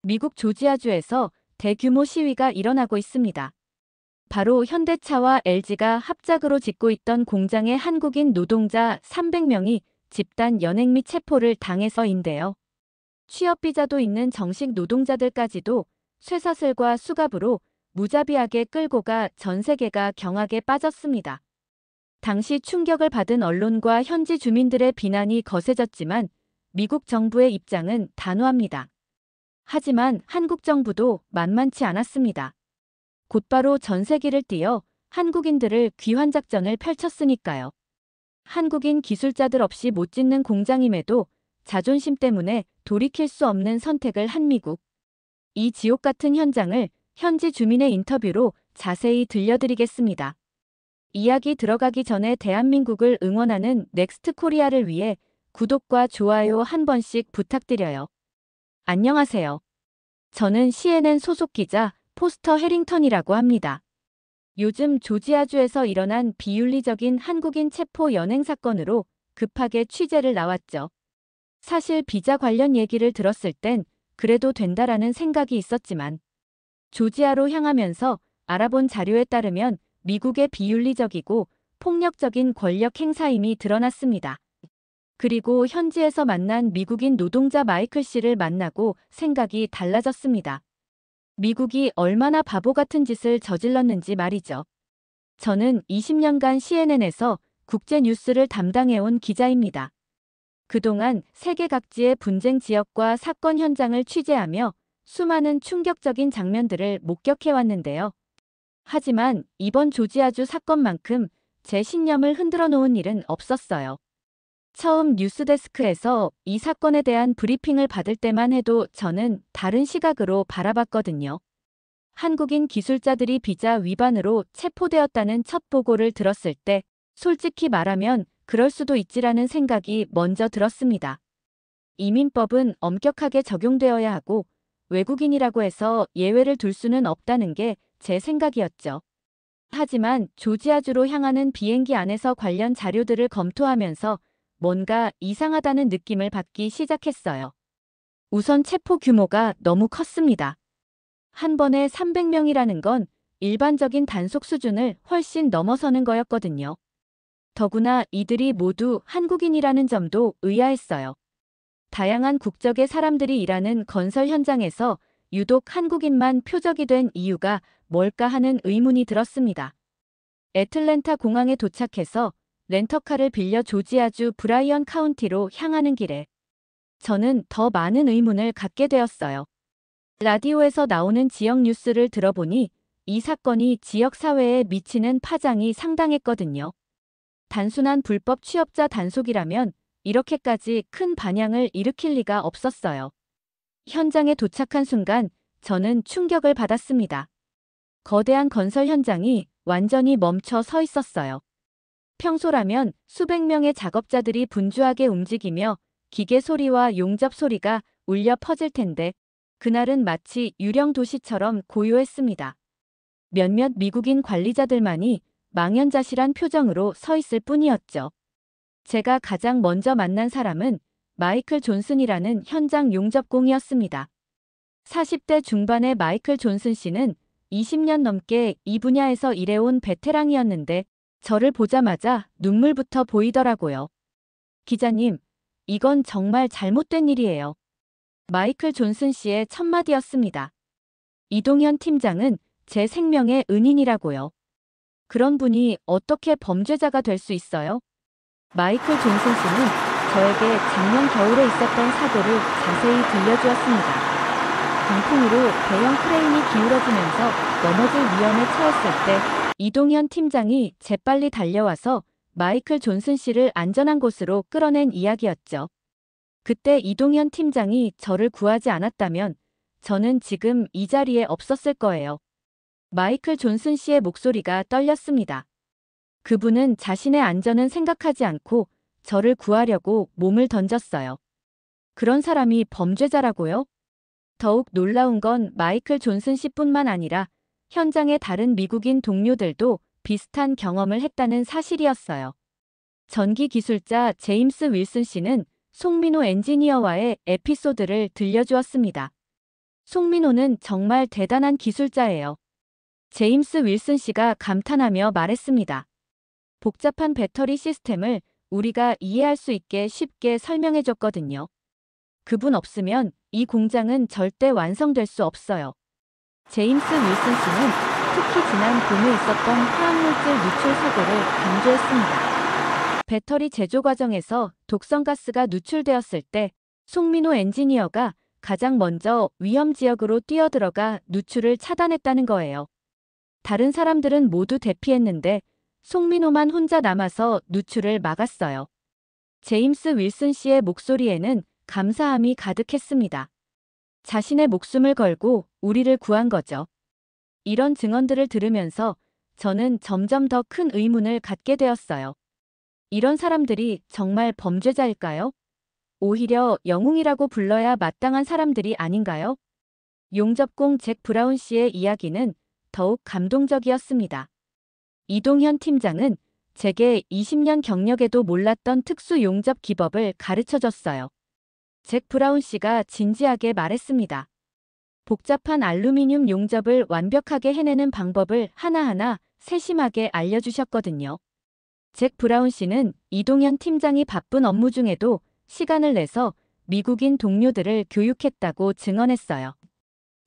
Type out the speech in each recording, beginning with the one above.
미국 조지아주에서 대규모 시위가 일어나고 있습니다. 바로 현대차와 LG가 합작으로 짓고 있던 공장의 한국인 노동자 300명이 집단 연행 및 체포를 당해서인데요. 취업 비자도 있는 정식 노동자들까지도 쇠사슬과 수갑으로 무자비하게 끌고 가 전 세계가 경악에 빠졌습니다. 당시 충격을 받은 언론과 현지 주민들의 비난이 거세졌지만 미국 정부의 입장은 단호합니다. 하지만 한국 정부도 만만치 않았습니다. 곧바로 전세기를 띄어 한국인들을 귀환 작전을 펼쳤으니까요. 한국인 기술자들 없이 못 짓는 공장임에도 자존심 때문에 돌이킬 수 없는 선택을 한 미국. 이 지옥 같은 현장을 현지 주민의 인터뷰로 자세히 들려드리겠습니다. 이야기 들어가기 전에 대한민국을 응원하는 넥스트 코리아를 위해 구독과 좋아요 한 번씩 부탁드려요. 안녕하세요. 저는 CNN 소속 기자 포스터 해링턴이라고 합니다. 요즘 조지아주에서 일어난 비윤리적인 한국인 체포 연행 사건으로 급하게 취재를 나왔죠. 사실 비자 관련 얘기를 들었을 땐 그래도 된다라는 생각이 있었지만 조지아로 향하면서 알아본 자료에 따르면 미국의 비윤리적이고 폭력적인 권력 행사임이 드러났습니다. 그리고 현지에서 만난 미국인 노동자 마이클 씨를 만나고 생각이 달라졌습니다. 미국이 얼마나 바보 같은 짓을 저질렀는지 말이죠. 저는 20년간 CNN에서 국제 뉴스를 담당해온 기자입니다. 그동안 세계 각지의 분쟁 지역과 사건 현장을 취재하며 수많은 충격적인 장면들을 목격해왔는데요. 하지만 이번 조지아주 사건만큼 제 신념을 흔들어 놓은 일은 없었어요. 처음 뉴스데스크에서 이 사건에 대한 브리핑을 받을 때만 해도 저는 다른 시각으로 바라봤거든요. 한국인 기술자들이 비자 위반으로 체포되었다는 첫 보고를 들었을 때 솔직히 말하면 그럴 수도 있지라는 생각이 먼저 들었습니다. 이민법은 엄격하게 적용되어야 하고 외국인이라고 해서 예외를 둘 수는 없다는 게 제 생각이었죠. 하지만 조지아주로 향하는 비행기 안에서 관련 자료들을 검토하면서 뭔가 이상하다는 느낌을 받기 시작했어요. 우선 체포 규모가 너무 컸습니다. 한 번에 300명이라는 건 일반적인 단속 수준을 훨씬 넘어서는 거였거든요. 더구나 이들이 모두 한국인이라는 점도 의아했어요. 다양한 국적의 사람들이 일하는 건설 현장에서 유독 한국인만 표적이 된 이유가 뭘까 하는 의문이 들었습니다. 애틀랜타 공항에 도착해서 렌터카를 빌려 조지아주 브라이언 카운티로 향하는 길에 저는 더 많은 의문을 갖게 되었어요. 라디오에서 나오는 지역 뉴스를 들어보니 이 사건이 지역 사회에 미치는 파장이 상당했거든요. 단순한 불법 취업자 단속이라면 이렇게까지 큰 반향을 일으킬 리가 없었어요. 현장에 도착한 순간 저는 충격을 받았습니다. 거대한 건설 현장이 완전히 멈춰 서 있었어요. 평소라면 수백 명의 작업자들이 분주하게 움직이며 기계 소리와 용접 소리가 울려 퍼질 텐데 그날은 마치 유령 도시처럼 고요했습니다. 몇몇 미국인 관리자들만이 망연자실한 표정으로 서 있을 뿐이었죠. 제가 가장 먼저 만난 사람은 마이클 존슨이라는 현장 용접공이었습니다. 40대 중반의 마이클 존슨 씨는 20년 넘게 이 분야에서 일해온 베테랑이었는데 저를 보자마자 눈물부터 보이더라고요. 기자님, 이건 정말 잘못된 일이에요. 마이클 존슨 씨의 첫마디였습니다. 이동현 팀장은 제 생명의 은인이라고요. 그런 분이 어떻게 범죄자가 될 수 있어요? 마이클 존슨 씨는 저에게 작년 겨울에 있었던 사고를 자세히 들려주었습니다. 강풍으로 대형 크레인이 기울어지면서 넘어질 위험에 처했을 때 이동현 팀장이 재빨리 달려와서 마이클 존슨 씨를 안전한 곳으로 끌어낸 이야기였죠. 그때 이동현 팀장이 저를 구하지 않았다면 저는 지금 이 자리에 없었을 거예요. 마이클 존슨 씨의 목소리가 떨렸습니다. 그분은 자신의 안전은 생각하지 않고 저를 구하려고 몸을 던졌어요. 그런 사람이 범죄자라고요? 더욱 놀라운 건 마이클 존슨 씨뿐만 아니라 현장의 다른 미국인 동료들도 비슷한 경험을 했다는 사실이었어요. 전기 기술자 제임스 윌슨 씨는 송민호 엔지니어와의 에피소드를 들려주었습니다. 송민호는 정말 대단한 기술자예요. 제임스 윌슨 씨가 감탄하며 말했습니다. 복잡한 배터리 시스템을 우리가 이해할 수 있게 쉽게 설명해줬거든요. 그분 없으면 이 공장은 절대 완성될 수 없어요. 제임스 윌슨 씨는 특히 지난 봄에 있었던 화학물질 누출 사고를 강조했습니다. 배터리 제조 과정에서 독성가스가 누출되었을 때 송민호 엔지니어가 가장 먼저 위험 지역으로 뛰어들어가 누출을 차단했다는 거예요. 다른 사람들은 모두 대피했는데 송민호만 혼자 남아서 누출을 막았어요. 제임스 윌슨 씨의 목소리에는 감사함이 가득했습니다. 자신의 목숨을 걸고 우리를 구한 거죠. 이런 증언들을 들으면서 저는 점점 더 큰 의문을 갖게 되었어요. 이런 사람들이 정말 범죄자일까요? 오히려 영웅이라고 불러야 마땅한 사람들이 아닌가요? 용접공 잭 브라운 씨의 이야기는 더욱 감동적이었습니다. 이동현 팀장은 제게 20년 경력에도 몰랐던 특수 용접 기법을 가르쳐줬어요. 잭 브라운 씨가 진지하게 말했습니다. 복잡한 알루미늄 용접을 완벽하게 해내는 방법을 하나하나 세심하게 알려주셨거든요. 잭 브라운 씨는 이동현 팀장이 바쁜 업무 중에도 시간을 내서 미국인 동료들을 교육했다고 증언했어요.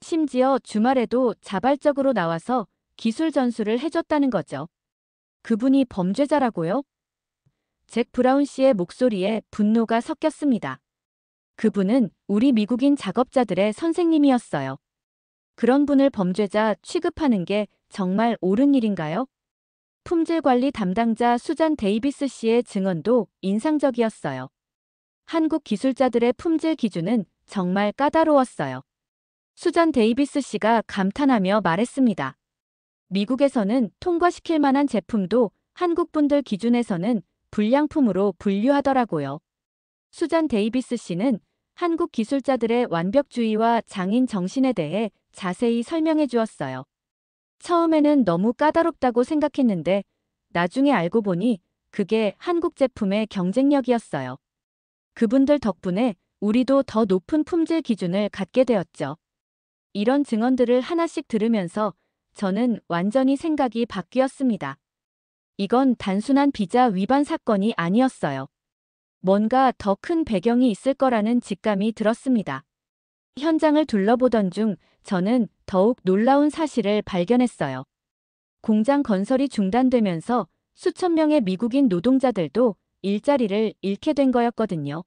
심지어 주말에도 자발적으로 나와서 기술 전수를 해줬다는 거죠. 그분이 범죄자라고요? 잭 브라운 씨의 목소리에 분노가 섞였습니다. 그분은 우리 미국인 작업자들의 선생님이었어요. 그런 분을 범죄자 취급하는 게 정말 옳은 일인가요? 품질관리 담당자 수잔 데이비스 씨의 증언도 인상적이었어요. 한국 기술자들의 품질 기준은 정말 까다로웠어요. 수잔 데이비스 씨가 감탄하며 말했습니다. 미국에서는 통과시킬 만한 제품도 한국 분들 기준에서는 불량품으로 분류하더라고요. 수잔 데이비스 씨는 한국 기술자들의 완벽주의와 장인 정신에 대해 자세히 설명해 주었어요. 처음에는 너무 까다롭다고 생각했는데 나중에 알고 보니 그게 한국 제품의 경쟁력이었어요. 그분들 덕분에 우리도 더 높은 품질 기준을 갖게 되었죠. 이런 증언들을 하나씩 들으면서 저는 완전히 생각이 바뀌었습니다. 이건 단순한 비자 위반 사건이 아니었어요. 뭔가 더 큰 배경이 있을 거라는 직감이 들었습니다. 현장을 둘러보던 중 저는 더욱 놀라운 사실을 발견했어요. 공장 건설이 중단되면서 수천 명의 미국인 노동자들도 일자리를 잃게 된 거였거든요.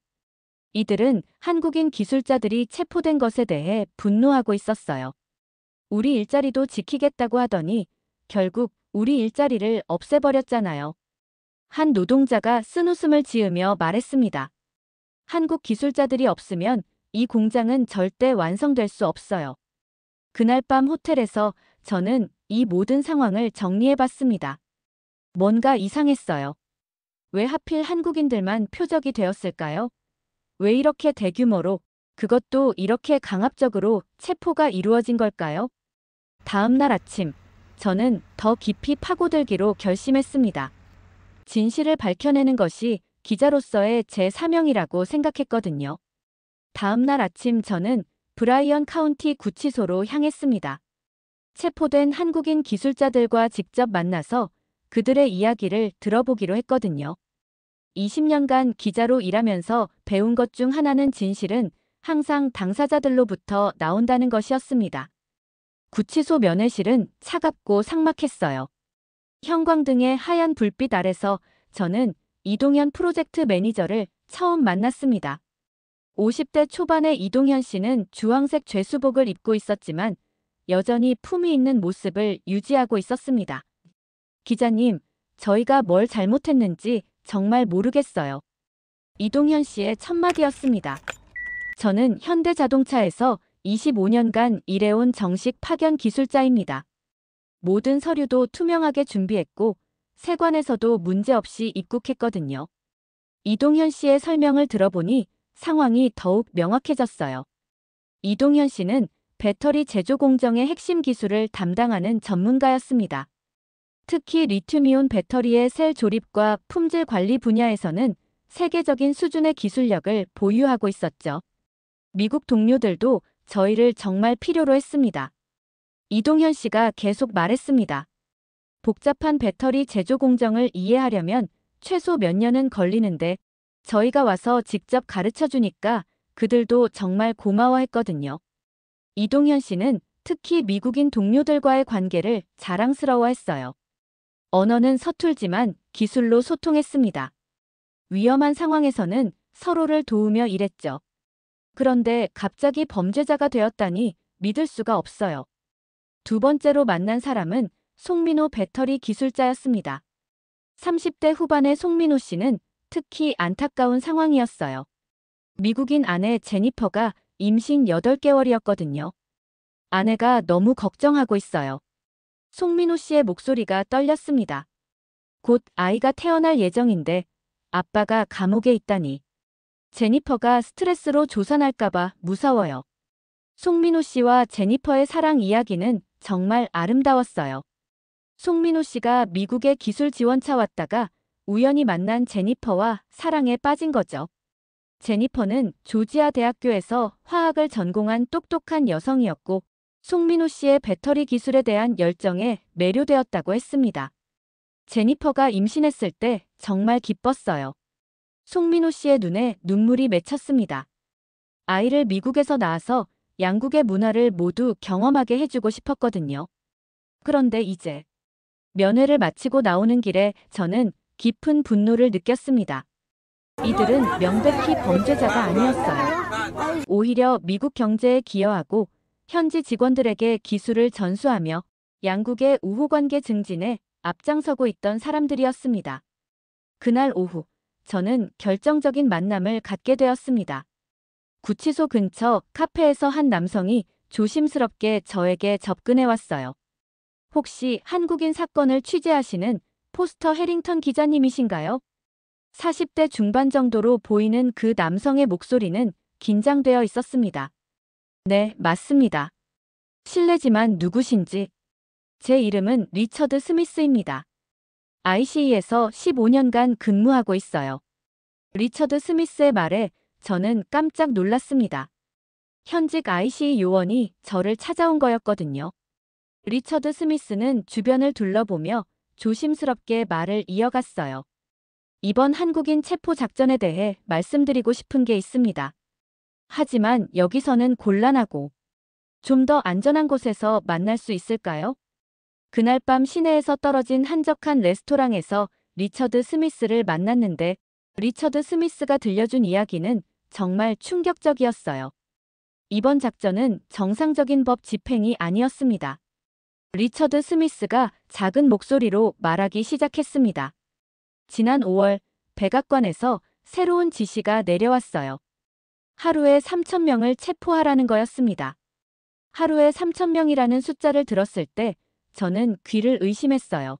이들은 한국인 기술자들이 체포된 것에 대해 분노하고 있었어요. 우리 일자리도 지키겠다고 하더니 결국 우리 일자리를 없애버렸잖아요. 한 노동자가 쓴웃음을 지으며 말했습니다. 한국 기술자들이 없으면 이 공장은 절대 완성될 수 없어요. 그날 밤 호텔에서 저는 이 모든 상황을 정리해봤습니다. 뭔가 이상했어요. 왜 하필 한국인들만 표적이 되었을까요? 왜 이렇게 대규모로, 그것도 이렇게 강압적으로 체포가 이루어진 걸까요? 다음 날 아침, 저는 더 깊이 파고들기로 결심했습니다. 진실을 밝혀내는 것이 기자로서의 제 사명이라고 생각했거든요. 다음 날 아침 저는 브라이언 카운티 구치소로 향했습니다. 체포된 한국인 기술자들과 직접 만나서 그들의 이야기를 들어보기로 했거든요. 20년간 기자로 일하면서 배운 것 중 하나는 진실은 항상 당사자들로부터 나온다는 것이었습니다. 구치소 면회실은 차갑고 삭막했어요. 형광등의 하얀 불빛 아래서 저는 이동현 프로젝트 매니저를 처음 만났습니다. 50대 초반의 이동현 씨는 주황색 죄수복을 입고 있었지만 여전히 품위 있는 모습을 유지하고 있었습니다. 기자님, 저희가 뭘 잘못했는지 정말 모르겠어요. 이동현 씨의 첫마디였습니다. 저는 현대자동차에서 25년간 일해온 정식 파견 기술자입니다. 모든 서류도 투명하게 준비했고 세관에서도 문제없이 입국했거든요. 이동현 씨의 설명을 들어보니 상황이 더욱 명확해졌어요. 이동현 씨는 배터리 제조 공정의 핵심 기술을 담당하는 전문가였습니다. 특히 리튬이온 배터리의 셀 조립과 품질 관리 분야에서는 세계적인 수준의 기술력을 보유하고 있었죠. 미국 동료들도 저희를 정말 필요로 했습니다. 이동현 씨가 계속 말했습니다. 복잡한 배터리 제조 공정을 이해하려면 최소 몇 년은 걸리는데 저희가 와서 직접 가르쳐 주니까 그들도 정말 고마워했거든요. 이동현 씨는 특히 미국인 동료들과의 관계를 자랑스러워했어요. 언어는 서툴지만 기술로 소통했습니다. 위험한 상황에서는 서로를 도우며 일했죠. 그런데 갑자기 범죄자가 되었다니 믿을 수가 없어요. 두 번째로 만난 사람은 송민호 배터리 기술자였습니다. 30대 후반의 송민호 씨는 특히 안타까운 상황이었어요. 미국인 아내 제니퍼가 임신 8개월이었거든요. 아내가 너무 걱정하고 있어요. 송민호 씨의 목소리가 떨렸습니다. 곧 아이가 태어날 예정인데 아빠가 감옥에 있다니. 제니퍼가 스트레스로 조산할까봐 무서워요. 송민호 씨와 제니퍼의 사랑 이야기는 정말 아름다웠어요. 송민호 씨가 미국에 기술 지원차 왔다가 우연히 만난 제니퍼와 사랑에 빠진 거죠. 제니퍼는 조지아 대학교에서 화학을 전공한 똑똑한 여성이었고 송민호 씨의 배터리 기술에 대한 열정에 매료되었다고 했습니다. 제니퍼가 임신했을 때 정말 기뻤어요. 송민호 씨의 눈에 눈물이 맺혔습니다. 아이를 미국에서 낳아서 양국의 문화를 모두 경험하게 해주고 싶었거든요. 그런데 이제 면회를 마치고 나오는 길에 저는 깊은 분노를 느꼈습니다. 이들은 명백히 범죄자가 아니었어요. 오히려 미국 경제에 기여하고 현지 직원들에게 기술을 전수하며 양국의 우호관계 증진에 앞장서고 있던 사람들이었습니다. 그날 오후, 저는 결정적인 만남을 갖게 되었습니다. 구치소 근처 카페에서 한 남성이 조심스럽게 저에게 접근해 왔어요. 혹시 한국인 사건을 취재하시는 포스터 해링턴 기자님이신가요? 40대 중반 정도로 보이는 그 남성의 목소리는 긴장되어 있었습니다. 네, 맞습니다. 실례지만 누구신지? 제 이름은 리처드 스미스입니다. ICE에서 15년간 근무하고 있어요. 리처드 스미스의 말에 저는 깜짝 놀랐습니다. 현직 ICE 요원이 저를 찾아온 거였거든요. 리처드 스미스는 주변을 둘러보며 조심스럽게 말을 이어갔어요. 이번 한국인 체포 작전에 대해 말씀드리고 싶은 게 있습니다. 하지만 여기서는 곤란하고 좀 더 안전한 곳에서 만날 수 있을까요? 그날 밤 시내에서 떨어진 한적한 레스토랑에서 리처드 스미스를 만났는데 리처드 스미스가 들려준 이야기는 정말 충격적이었어요. 이번 작전은 정상적인 법 집행이 아니었습니다. 리처드 스미스가 작은 목소리로 말하기 시작했습니다. 지난 5월 백악관에서 새로운 지시가 내려왔어요. 하루에 3,000명을 체포하라는 거였습니다. 하루에 3,000명이라는 숫자를 들었을 때 저는 귀를 의심했어요.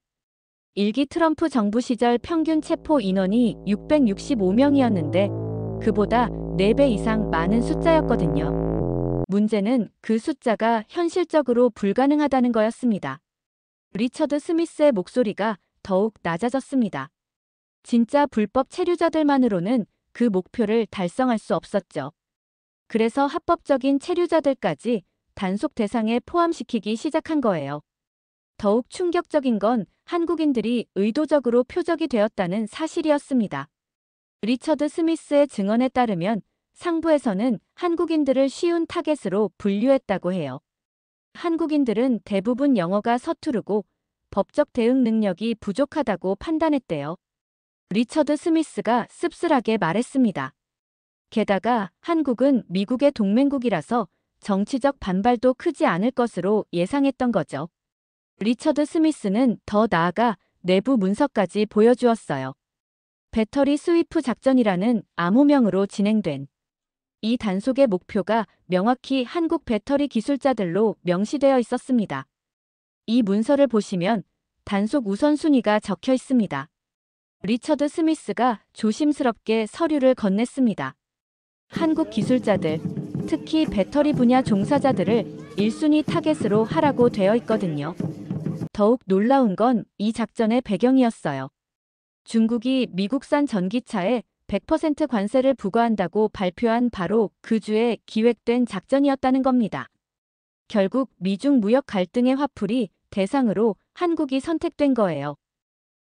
일기 트럼프 정부 시절 평균 체포 인원이 665명이었는데 그보다 4배 이상 많은 숫자였거든요. 문제는 그 숫자가 현실적으로 불가능하다는 거였습니다. 리처드 스미스의 목소리가 더욱 낮아졌습니다. 진짜 불법 체류자들만으로는 그 목표를 달성할 수 없었죠. 그래서 합법적인 체류자들까지 단속 대상에 포함시키기 시작한 거예요. 더욱 충격적인 건 한국인들이 의도적으로 표적이 되었다는 사실이었습니다. 리처드 스미스의 증언에 따르면 상부에서는 한국인들을 쉬운 타겟으로 분류했다고 해요. 한국인들은 대부분 영어가 서투르고 법적 대응 능력이 부족하다고 판단했대요. 리처드 스미스가 씁쓸하게 말했습니다. 게다가 한국은 미국의 동맹국이라서 정치적 반발도 크지 않을 것으로 예상했던 거죠. 리처드 스미스는 더 나아가 내부 문서까지 보여주었어요. 배터리 스위프 작전이라는 암호명으로 진행된 이 단속의 목표가 명확히 한국 배터리 기술자들로 명시되어 있었습니다. 이 문서를 보시면 단속 우선순위가 적혀 있습니다. 리처드 스미스가 조심스럽게 서류를 건넸습니다. 한국 기술자들, 특히 배터리 분야 종사자들을 1순위 타겟으로 하라고 되어 있거든요. 더욱 놀라운 건 이 작전의 배경이었어요. 중국이 미국산 전기차에 100% 관세를 부과한다고 발표한 바로 그 주에 기획된 작전이었다는 겁니다. 결국 미중 무역 갈등의 화풀이 대상으로 한국이 선택된 거예요.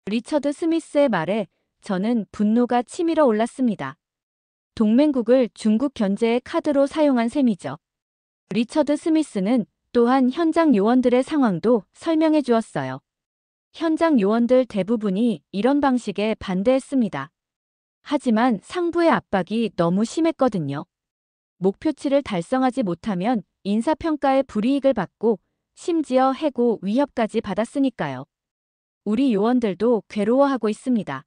리처드 스미스의 말에 저는 분노가 치밀어 올랐습니다. 동맹국을 중국 견제의 카드로 사용한 셈이죠. 리처드 스미스는 또한 현장 요원들의 상황도 설명해 주었어요. 현장 요원들 대부분이 이런 방식에 반대했습니다. 하지만 상부의 압박이 너무 심했거든요. 목표치를 달성하지 못하면 인사평가에 불이익을 받고 심지어 해고 위협까지 받았으니까요. 우리 요원들도 괴로워하고 있습니다.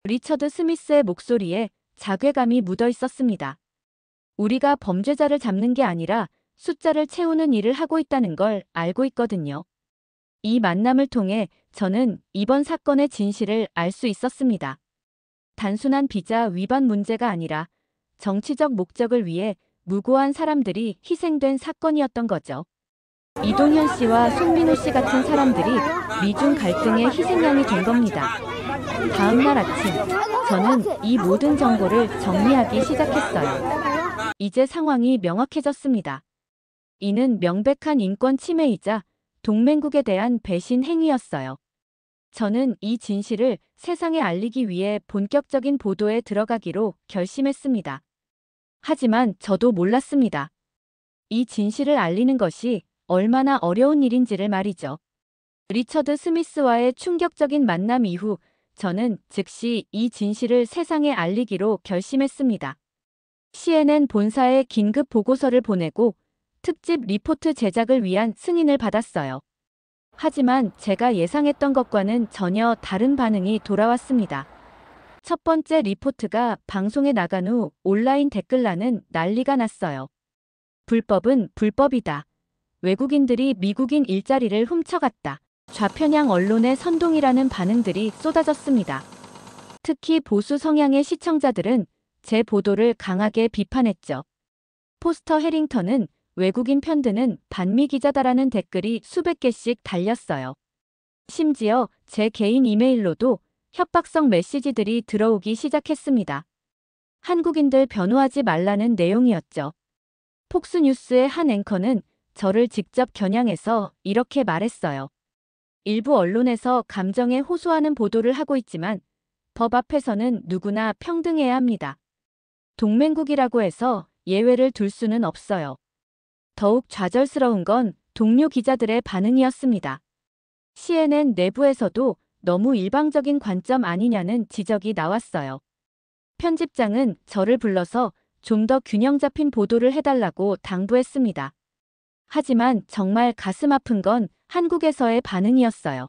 리처드 스미스의 목소리에 자괴감이 묻어 있었습니다. 우리가 범죄자를 잡는 게 아니라 숫자를 채우는 일을 하고 있다는 걸 알고 있거든요. 이 만남을 통해 저는 이번 사건의 진실을 알 수 있었습니다. 단순한 비자 위반 문제가 아니라 정치적 목적을 위해 무고한 사람들이 희생된 사건이었던 거죠. 이동현 씨와 송민호 씨 같은 사람들이 미중 갈등의 희생양이 된 겁니다. 다음 날 아침, 저는 이 모든 정보를 정리하기 시작했어요. 이제 상황이 명확해졌습니다. 이는 명백한 인권 침해이자 동맹국에 대한 배신 행위였어요. 저는 이 진실을 세상에 알리기 위해 본격적인 보도에 들어가기로 결심했습니다. 하지만 저도 몰랐습니다. 이 진실을 알리는 것이 얼마나 어려운 일인지를 말이죠. 리처드 스미스와의 충격적인 만남 이후 저는 즉시 이 진실을 세상에 알리기로 결심했습니다. CNN 본사에 긴급 보고서를 보내고 특집 리포트 제작을 위한 승인을 받았어요. 하지만 제가 예상했던 것과는 전혀 다른 반응이 돌아왔습니다. 첫 번째 리포트가 방송에 나간 후 온라인 댓글란은 난리가 났어요. 불법은 불법이다. 외국인들이 미국인 일자리를 훔쳐갔다. 좌편향 언론의 선동이라는 반응들이 쏟아졌습니다. 특히 보수 성향의 시청자들은 제 보도를 강하게 비판했죠. 포스터 해링턴은 외국인 편드는 반미 기자다라는 댓글이 수백 개씩 달렸어요. 심지어 제 개인 이메일로도 협박성 메시지들이 들어오기 시작했습니다. 한국인들 변호하지 말라는 내용이었죠. 폭스뉴스의 한 앵커는 저를 직접 겨냥해서 이렇게 말했어요. 일부 언론에서 감정에 호소하는 보도를 하고 있지만 법 앞에서는 누구나 평등해야 합니다. 동맹국이라고 해서 예외를 둘 수는 없어요. 더욱 좌절스러운 건 동료 기자들의 반응이었습니다. CNN 내부에서도 너무 일방적인 관점 아니냐는 지적이 나왔어요. 편집장은 저를 불러서 좀 더 균형 잡힌 보도를 해달라고 당부했습니다. 하지만 정말 가슴 아픈 건 한국에서의 반응이었어요.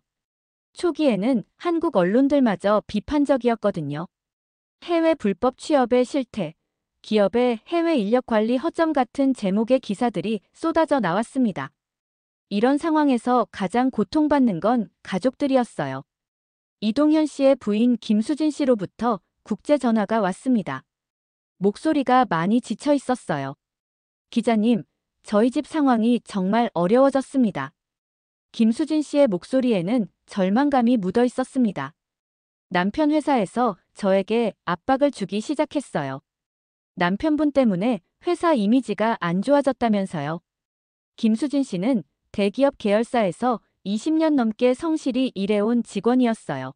초기에는 한국 언론들마저 비판적이었거든요. 해외 불법 취업의 실태, 기업의 해외 인력 관리 허점 같은 제목의 기사들이 쏟아져 나왔습니다. 이런 상황에서 가장 고통받는 건 가족들이었어요. 이동현 씨의 부인 김수진 씨로부터 국제 전화가 왔습니다. 목소리가 많이 지쳐 있었어요. 기자님, 저희 집 상황이 정말 어려워졌습니다. 김수진 씨의 목소리에는 절망감이 묻어 있었습니다. 남편 회사에서 저에게 압박을 주기 시작했어요. 남편분 때문에 회사 이미지가 안 좋아졌다면서요. 김수진 씨는 대기업 계열사에서 20년 넘게 성실히 일해온 직원이었어요.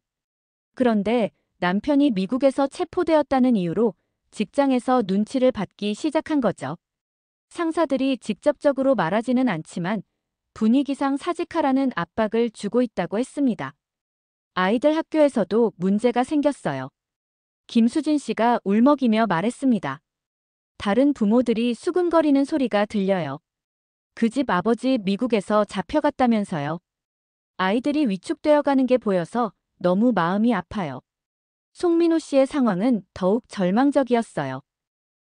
그런데 남편이 미국에서 체포되었다는 이유로 직장에서 눈치를 받기 시작한 거죠. 상사들이 직접적으로 말하지는 않지만 분위기상 사직하라는 압박을 주고 있다고 했습니다. 아이들 학교에서도 문제가 생겼어요. 김수진 씨가 울먹이며 말했습니다. 다른 부모들이 수근거리는 소리가 들려요. 그 집 아버지 미국에서 잡혀갔다면서요. 아이들이 위축되어 가는 게 보여서 너무 마음이 아파요. 송민호 씨의 상황은 더욱 절망적이었어요.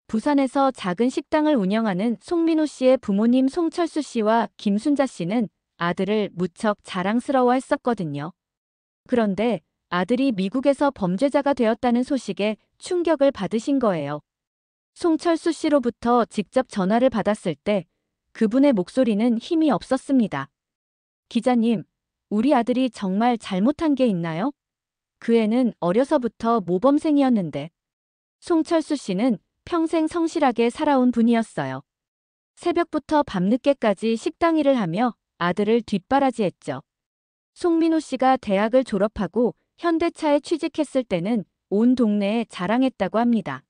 부산에서 작은 식당을 운영하는 송민호 씨의 부모님 송철수 씨와 김순자 씨는 아들을 무척 자랑스러워했었거든요. 그런데 아들이 미국에서 범죄자가 되었다는 소식에 충격을 받으신 거예요. 송철수 씨로부터 직접 전화를 받았을 때 그분의 목소리는 힘이 없었습니다. 기자님, 우리 아들이 정말 잘못한 게 있나요? 그 애는 어려서부터 모범생이었는데. 송철수 씨는 평생 성실하게 살아온 분이었어요. 새벽부터 밤늦게까지 식당 일을 하며 아들을 뒷바라지했죠. 송민호 씨가 대학을 졸업하고 현대차에 취직했을 때는 온 동네에 자랑했다고 합니다.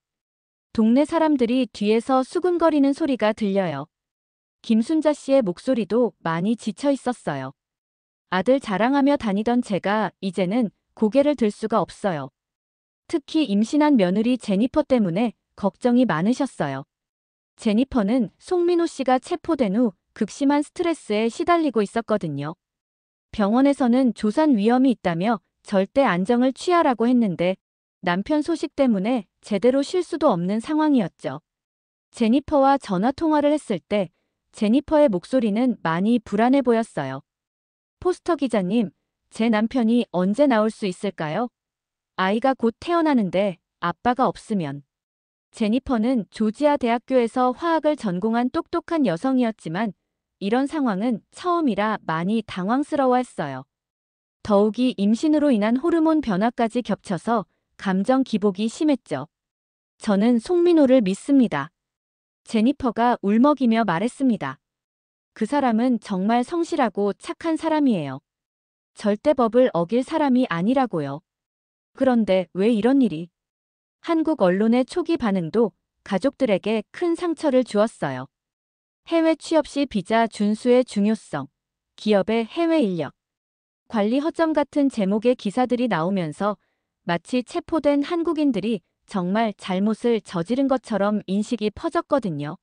동네 사람들이 뒤에서 수근거리는 소리가 들려요. 김순자 씨의 목소리도 많이 지쳐 있었어요. 아들 자랑하며 다니던 제가 이제는 고개를 들 수가 없어요. 특히 임신한 며느리 제니퍼 때문에 걱정이 많으셨어요. 제니퍼는 송민호 씨가 체포된 후 극심한 스트레스에 시달리고 있었거든요. 병원에서는 조산 위험이 있다며 절대 안정을 취하라고 했는데 남편 소식 때문에 제대로 쉴 수도 없는 상황이었죠. 제니퍼와 전화 통화를 했을 때 제니퍼의 목소리는 많이 불안해 보였어요. 포스터 기자님, 제 남편이 언제 나올 수 있을까요? 아이가 곧 태어나는데 아빠가 없으면. 제니퍼는 조지아 대학교에서 화학을 전공한 똑똑한 여성이었지만 이런 상황은 처음이라 많이 당황스러워했어요. 더욱이 임신으로 인한 호르몬 변화까지 겹쳐서 감정 기복이 심했죠. 저는 송민호를 믿습니다. 제니퍼가 울먹이며 말했습니다. 그 사람은 정말 성실하고 착한 사람이에요. 절대 법을 어길 사람이 아니라고요. 그런데 왜 이런 일이? 한국 언론의 초기 반응도 가족들에게 큰 상처를 주었어요. 해외 취업 시 비자 준수의 중요성, 기업의 해외 인력, 관리 허점 같은 제목의 기사들이 나오면서 마치 체포된 한국인들이 정말 잘못을 저지른 것처럼 인식이 퍼졌거든요.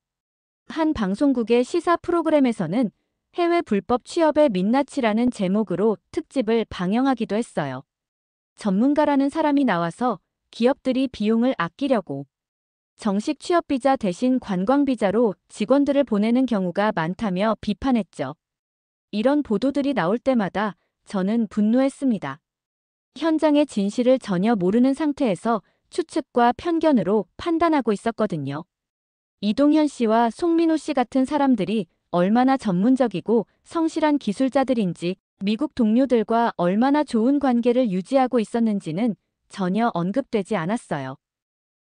한 방송국의 시사 프로그램에서는 해외 불법 취업의 민낯이라는 제목으로 특집을 방영하기도 했어요. 전문가라는 사람이 나와서 기업들이 비용을 아끼려고 정식 취업비자 대신 관광비자로 직원들을 보내는 경우가 많다며 비판했죠. 이런 보도들이 나올 때마다 저는 분노했습니다. 현장의 진실을 전혀 모르는 상태에서 추측과 편견으로 판단하고 있었거든요. 이동현 씨와 송민호 씨 같은 사람들이 얼마나 전문적이고 성실한 기술자들인지, 미국 동료들과 얼마나 좋은 관계를 유지하고 있었는지는 전혀 언급되지 않았어요.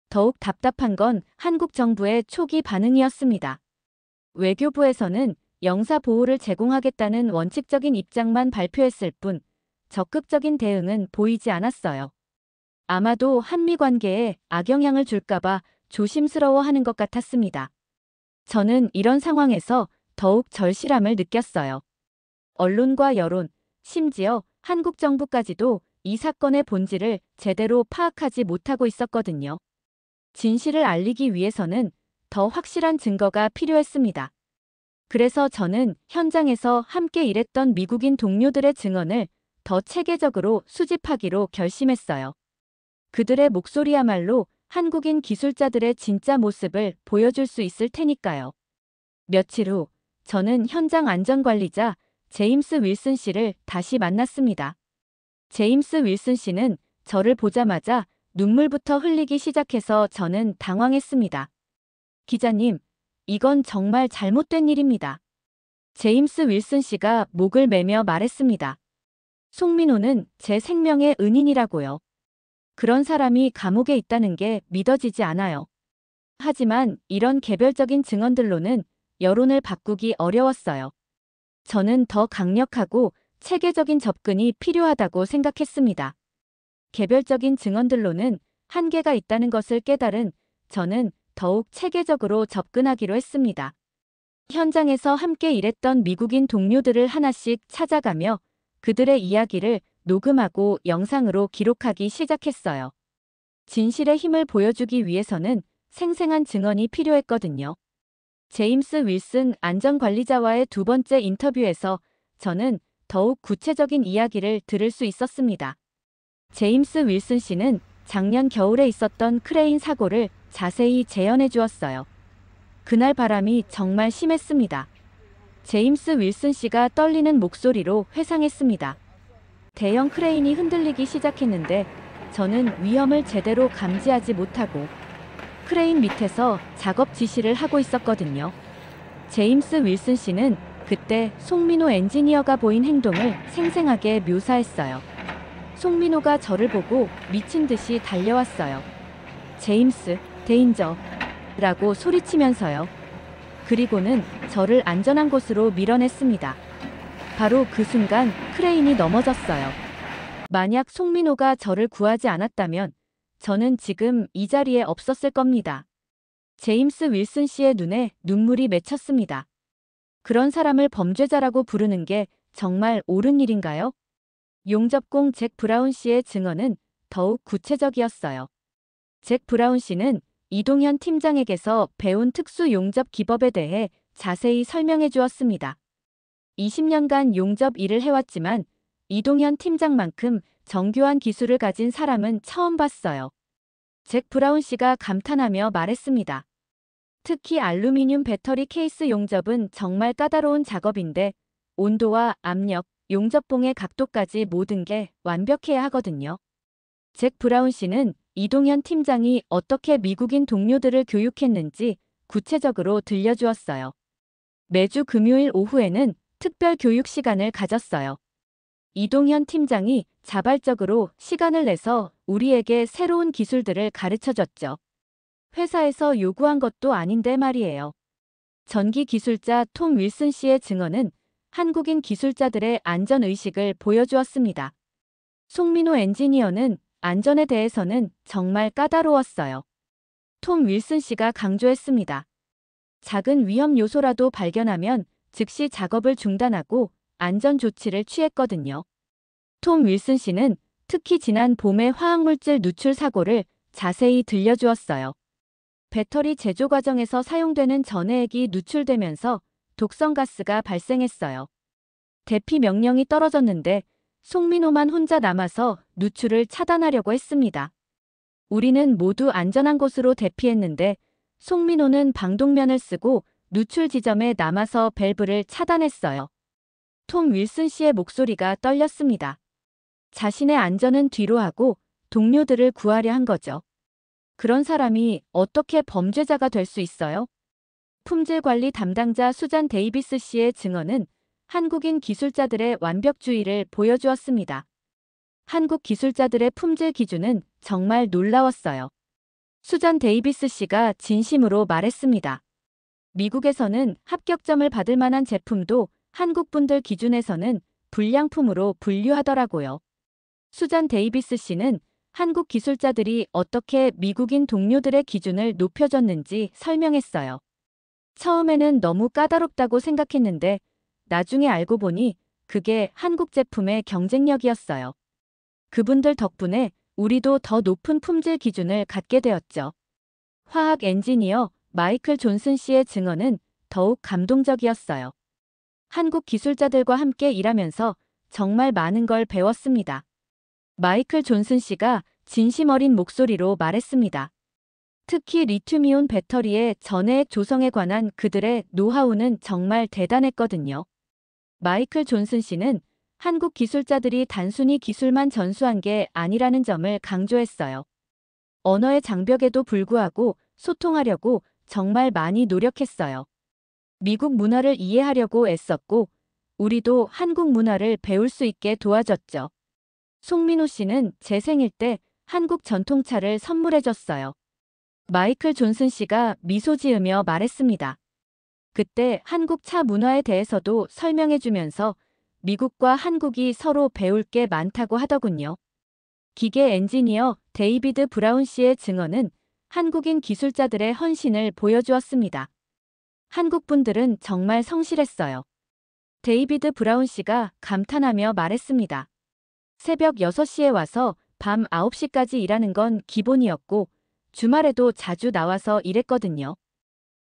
더욱 답답한 건 한국 정부의 초기 반응이었습니다. 외교부에서는 영사 보호를 제공하겠다는 원칙적인 입장만 발표했을 뿐 적극적인 대응은 보이지 않았어요. 아마도 한미 관계에 악영향을 줄까봐 조심스러워하는 것 같았습니다. 저는 이런 상황에서 더욱 절실함을 느꼈어요. 언론과 여론, 심지어 한국 정부까지도 이 사건의 본질을 제대로 파악하지 못하고 있었거든요. 진실을 알리기 위해서는 더 확실한 증거가 필요했습니다. 그래서 저는 현장에서 함께 일했던 미국인 동료들의 증언을 더 체계적으로 수집하기로 결심했어요. 그들의 목소리야말로 한국인 기술자들의 진짜 모습을 보여줄 수 있을 테니까요. 며칠 후 저는 현장 안전관리자 제임스 윌슨 씨를 다시 만났습니다. 제임스 윌슨 씨는 저를 보자마자 눈물부터 흘리기 시작해서 저는 당황했습니다. 기자님, 이건 정말 잘못된 일입니다. 제임스 윌슨 씨가 목을 매며 말했습니다. 송민호는 제 생명의 은인이라고요. 그런 사람이 감옥에 있다는 게 믿어지지 않아요. 하지만 이런 개별적인 증언들로는 여론을 바꾸기 어려웠어요. 저는 더 강력하고 체계적인 접근이 필요하다고 생각했습니다. 개별적인 증언들로는 한계가 있다는 것을 깨달은 저는 더욱 체계적으로 접근하기로 했습니다. 현장에서 함께 일했던 미국인 동료들을 하나씩 찾아가며 그들의 이야기를 녹음하고 영상으로 기록하기 시작했어요. 진실의 힘을 보여주기 위해서는 생생한 증언이 필요했거든요. 제임스 윌슨 안전관리자와의 두 번째 인터뷰에서 저는 더욱 구체적인 이야기를 들을 수 있었습니다. 제임스 윌슨 씨는 작년 겨울에 있었던 크레인 사고를 자세히 재현해 주었어요. 그날 바람이 정말 심했습니다. 제임스 윌슨 씨가 떨리는 목소리로 회상했습니다. 대형 크레인이 흔들리기 시작했는데 저는 위험을 제대로 감지하지 못하고 크레인 밑에서 작업 지시를 하고 있었거든요. 제임스 윌슨 씨는 그때 송민호 엔지니어가 보인 행동을 생생하게 묘사했어요. 송민호가 저를 보고 미친 듯이 달려왔어요. 제임스, 데인저 라고 소리치면서요. 그리고는 저를 안전한 곳으로 밀어냈습니다. 바로 그 순간 크레인이 넘어졌어요. 만약 송민호가 저를 구하지 않았다면 저는 지금 이 자리에 없었을 겁니다. 제임스 윌슨 씨의 눈에 눈물이 맺혔습니다. 그런 사람을 범죄자라고 부르는 게 정말 옳은 일인가요? 용접공 잭 브라운 씨의 증언은 더욱 구체적이었어요. 잭 브라운 씨는 이동현 팀장에게서 배운 특수 용접 기법에 대해 자세히 설명해 주었습니다. 20년간 용접 일을 해왔지만 이동현 팀장만큼 정교한 기술을 가진 사람은 처음 봤어요. 잭 브라운 씨가 감탄하며 말했습니다. 특히 알루미늄 배터리 케이스 용접은 정말 까다로운 작업인데 온도와 압력, 용접봉의 각도까지 모든 게 완벽해야 하거든요. 잭 브라운 씨는 이동현 팀장이 어떻게 미국인 동료들을 교육했는지 구체적으로 들려주었어요. 매주 금요일 오후에는 특별 교육 시간을 가졌어요. 이동현 팀장이 자발적으로 시간을 내서 우리에게 새로운 기술들을 가르쳐줬죠. 회사에서 요구한 것도 아닌데 말이에요. 전기 기술자 톰 윌슨 씨의 증언은 한국인 기술자들의 안전의식을 보여주었습니다. 송민호 엔지니어는 안전에 대해서는 정말 까다로웠어요. 톰 윌슨 씨가 강조했습니다. 작은 위험 요소라도 발견하면 즉시 작업을 중단하고 안전 조치를 취했거든요. 톰 윌슨 씨는 특히 지난 봄의 화학물질 누출 사고를 자세히 들려주었어요. 배터리 제조 과정에서 사용되는 전해액이 누출되면서 독성 가스가 발생했어요. 대피 명령이 떨어졌는데 송민호만 혼자 남아서 누출을 차단하려고 했습니다. 우리는 모두 안전한 곳으로 대피했는데 송민호는 방독면을 쓰고 누출 지점에 남아서 밸브를 차단했어요. 톰 윌슨 씨의 목소리가 떨렸습니다. 자신의 안전은 뒤로 하고 동료들을 구하려 한 거죠. 그런 사람이 어떻게 범죄자가 될 수 있어요? 품질관리 담당자 수잔 데이비스 씨의 증언은 한국인 기술자들의 완벽주의를 보여주었습니다. 한국 기술자들의 품질 기준은 정말 놀라웠어요. 수잔 데이비스 씨가 진심으로 말했습니다. 미국에서는 합격점을 받을 만한 제품도 한국 분들 기준에서는 불량품으로 분류하더라고요. 수잔 데이비스 씨는 한국 기술자들이 어떻게 미국인 동료들의 기준을 높여줬는지 설명했어요. 처음에는 너무 까다롭다고 생각했는데 나중에 알고 보니 그게 한국 제품의 경쟁력이었어요. 그분들 덕분에 우리도 더 높은 품질 기준을 갖게 되었죠. 화학 엔지니어 마이클 존슨 씨의 증언은 더욱 감동적이었어요. 한국 기술자들과 함께 일하면서 정말 많은 걸 배웠습니다. 마이클 존슨 씨가 진심 어린 목소리로 말했습니다. 특히 리튬이온 배터리의 전해액 조성에 관한 그들의 노하우는 정말 대단했거든요. 마이클 존슨 씨는 한국 기술자들이 단순히 기술만 전수한 게 아니라는 점을 강조했어요. 언어의 장벽에도 불구하고 소통하려고 정말 많이 노력했어요. 미국 문화를 이해하려고 애썼고 우리도 한국 문화를 배울 수 있게 도와줬죠. 송민호 씨는 제 생일 때 한국 전통차를 선물해줬어요. 마이클 존슨 씨가 미소 지으며 말했습니다. 그때 한국 차 문화에 대해서도 설명해주면서 미국과 한국이 서로 배울 게 많다고 하더군요. 기계 엔지니어 데이비드 브라운 씨의 증언은 한국인 기술자들의 헌신을 보여주었습니다. 한국 분들은 정말 성실했어요. 데이비드 브라운 씨가 감탄하며 말했습니다. 새벽 6시에 와서 밤 9시까지 일하는 건 기본이었고 주말에도 자주 나와서 일했거든요.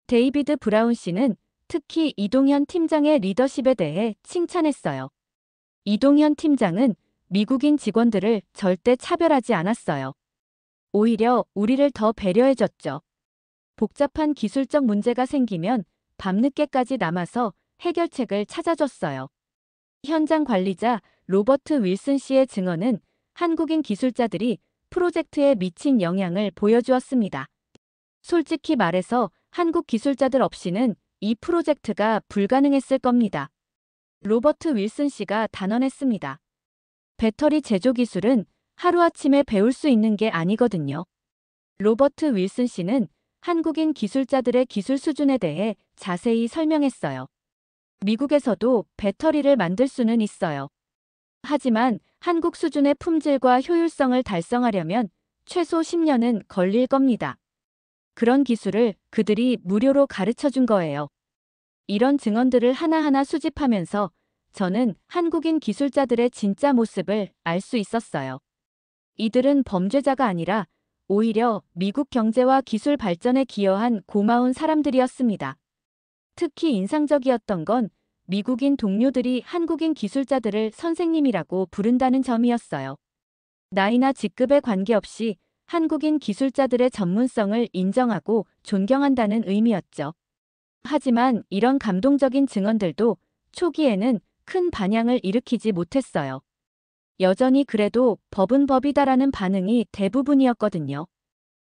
데이비드 브라운 씨는 특히 이동현 팀장의 리더십에 대해 칭찬했어요. 이동현 팀장은 미국인 직원들을 절대 차별하지 않았어요. 오히려 우리를 더 배려해줬죠. 복잡한 기술적 문제가 생기면 밤늦게까지 남아서 해결책을 찾아줬어요. 현장 관리자 로버트 윌슨 씨의 증언은 한국인 기술자들이 프로젝트에 미친 영향을 보여주었습니다. 솔직히 말해서 한국 기술자들 없이는 이 프로젝트가 불가능했을 겁니다. 로버트 윌슨 씨가 단언했습니다. 배터리 제조 기술은 하루아침에 배울 수 있는 게 아니거든요. 로버트 윌슨 씨는 한국인 기술자들의 기술 수준에 대해 자세히 설명했어요. 미국에서도 배터리를 만들 수는 있어요. 하지만 한국 수준의 품질과 효율성을 달성하려면 최소 10년은 걸릴 겁니다. 그런 기술을 그들이 무료로 가르쳐 준 거예요. 이런 증언들을 하나하나 수집하면서 저는 한국인 기술자들의 진짜 모습을 알 수 있었어요. 이들은 범죄자가 아니라 오히려 미국 경제와 기술 발전에 기여한 고마운 사람들이었습니다. 특히 인상적이었던 건 미국인 동료들이 한국인 기술자들을 선생님이라고 부른다는 점이었어요. 나이나 직급에 관계없이 한국인 기술자들의 전문성을 인정하고 존경한다는 의미였죠. 하지만 이런 감동적인 증언들도 초기에는 큰 반향을 일으키지 못했어요. 여전히 그래도 법은 법이다라는 반응이 대부분이었거든요.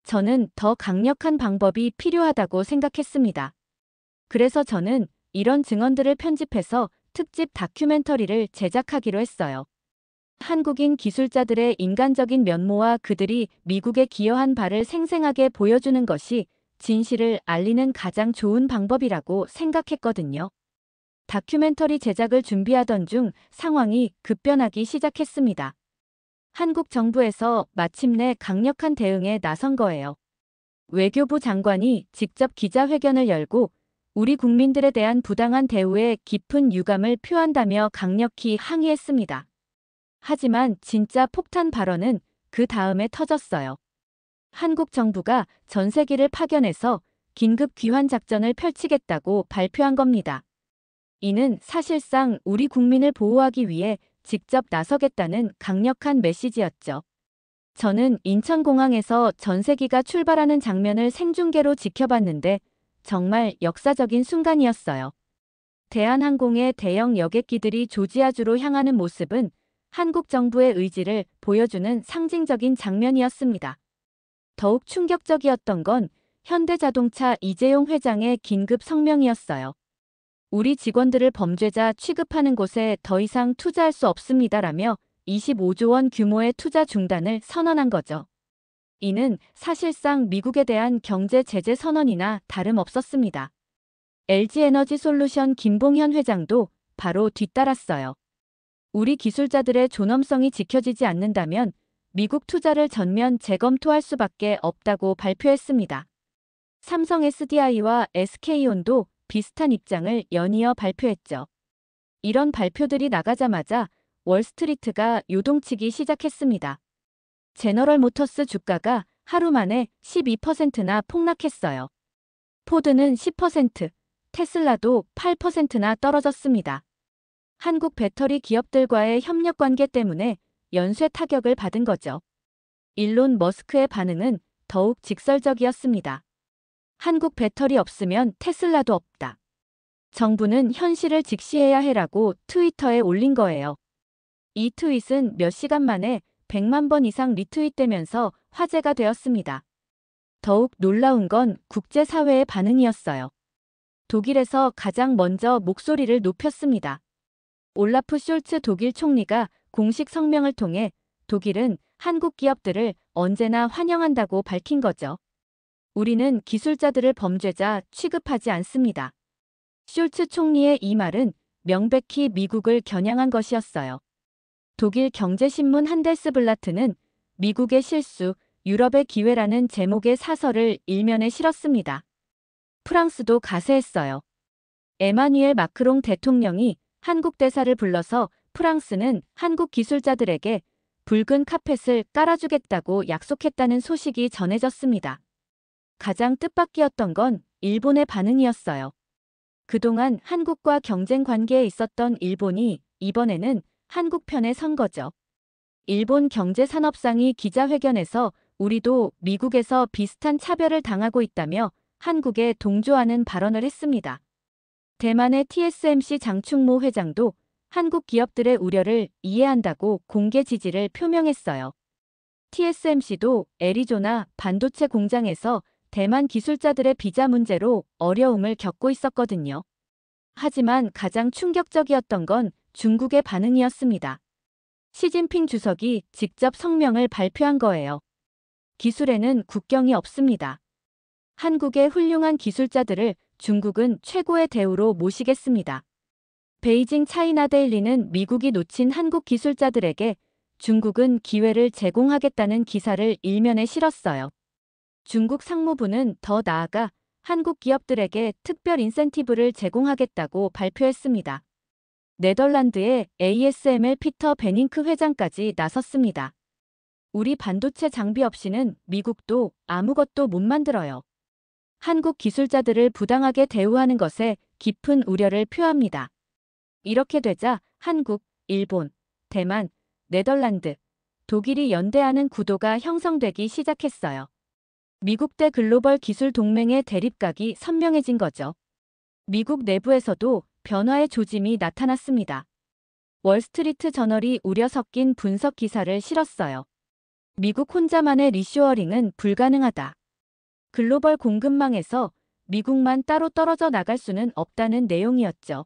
저는 더 강력한 방법이 필요하다고 생각했습니다. 그래서 저는 이런 증언들을 편집해서 특집 다큐멘터리를 제작하기로 했어요. 한국인 기술자들의 인간적인 면모와 그들이 미국에 기여한 바를 생생하게 보여주는 것이 진실을 알리는 가장 좋은 방법이라고 생각했거든요. 다큐멘터리 제작을 준비하던 중 상황이 급변하기 시작했습니다. 한국 정부에서 마침내 강력한 대응에 나선 거예요. 외교부 장관이 직접 기자회견을 열고 우리 국민들에 대한 부당한 대우에 깊은 유감을 표한다며 강력히 항의했습니다. 하지만 진짜 폭탄 발언은 그 다음에 터졌어요. 한국 정부가 전세기를 파견해서 긴급 귀환 작전을 펼치겠다고 발표한 겁니다. 이는 사실상 우리 국민을 보호하기 위해 직접 나서겠다는 강력한 메시지였죠. 저는 인천공항에서 전세기가 출발하는 장면을 생중계로 지켜봤는데 정말 역사적인 순간이었어요. 대한항공의 대형 여객기들이 조지아주로 향하는 모습은 한국 정부의 의지를 보여주는 상징적인 장면이었습니다. 더욱 충격적이었던 건 현대자동차 이재용 회장의 긴급 성명이었어요. 우리 직원들을 범죄자 취급하는 곳에 더 이상 투자할 수 없습니다라며 25조 원 규모의 투자 중단을 선언한 거죠. 이는 사실상 미국에 대한 경제 제재 선언이나 다름없었습니다. LG에너지솔루션 김봉현 회장도 바로 뒤따랐어요. 우리 기술자들의 존엄성이 지켜지지 않는다면 미국 투자를 전면 재검토할 수밖에 없다고 발표했습니다. 삼성 SDI와 SK온도 비슷한 입장을 연이어 발표했죠. 이런 발표들이 나가자마자 월스트리트가 요동치기 시작했습니다. 제너럴 모터스 주가가 하루 만에 12%나 폭락했어요. 포드는 10%, 테슬라도 8%나 떨어졌습니다. 한국 배터리 기업들과의 협력 관계 때문에 연쇄 타격을 받은 거죠. 일론 머스크의 반응은 더욱 직설적이었습니다. 한국 배터리 없으면 테슬라도 없다. 정부는 현실을 직시해야 해라고 트위터에 올린 거예요. 이 트윗은 몇 시간 만에 100만 번 이상 리트윗되면서 화제가 되었습니다. 더욱 놀라운 건 국제사회의 반응이었어요. 독일에서 가장 먼저 목소리를 높였습니다. 올라프 숄츠 독일 총리가 공식 성명을 통해 독일은 한국 기업들을 언제나 환영한다고 밝힌 거죠. 우리는 기술자들을 범죄자 취급하지 않습니다. 숄츠 총리의 이 말은 명백히 미국을 겨냥한 것이었어요. 독일 경제신문 한데스블라트는 미국의 실수, 유럽의 기회라는 제목의 사설을 일면에 실었습니다. 프랑스도 가세했어요. 에마뉘엘 마크롱 대통령이 한국 대사를 불러서 프랑스는 한국 기술자들에게 붉은 카펫을 깔아주겠다고 약속했다는 소식이 전해졌습니다. 가장 뜻밖이었던 건 일본의 반응이었어요. 그동안 한국과 경쟁 관계에 있었던 일본이 이번에는 한국 편에 선 거죠. 일본 경제산업상이 기자회견에서 우리도 미국에서 비슷한 차별을 당하고 있다며 한국에 동조하는 발언을 했습니다. 대만의 TSMC 장충모 회장도 한국 기업들의 우려를 이해한다고 공개 지지를 표명했어요. TSMC도 애리조나 반도체 공장에서 대만 기술자들의 비자 문제로 어려움을 겪고 있었거든요. 하지만 가장 충격적이었던 건 중국의 반응이었습니다. 시진핑 주석이 직접 성명을 발표한 거예요. 기술에는 국경이 없습니다. 한국의 훌륭한 기술자들을 중국은 최고의 대우로 모시겠습니다. 베이징 차이나 데일리는 미국이 놓친 한국 기술자들에게 중국은 기회를 제공하겠다는 기사를 일면에 실었어요. 중국 상무부는 더 나아가 한국 기업들에게 특별 인센티브를 제공하겠다고 발표했습니다. 네덜란드의 ASML 피터 베닝크 회장까지 나섰습니다. 우리 반도체 장비 없이는 미국도 아무것도 못 만들어요. 한국 기술자들을 부당하게 대우하는 것에 깊은 우려를 표합니다. 이렇게 되자 한국, 일본, 대만, 네덜란드, 독일이 연대하는 구도가 형성되기 시작했어요. 미국 대 글로벌 기술 동맹의 대립각이 선명해진 거죠. 미국 내부에서도 변화의 조짐이 나타났습니다. 월스트리트 저널이 우려 섞인 분석 기사를 실었어요. 미국 혼자만의 리쇼어링은 불가능하다. 글로벌 공급망에서 미국만 따로 떨어져 나갈 수는 없다는 내용이었죠.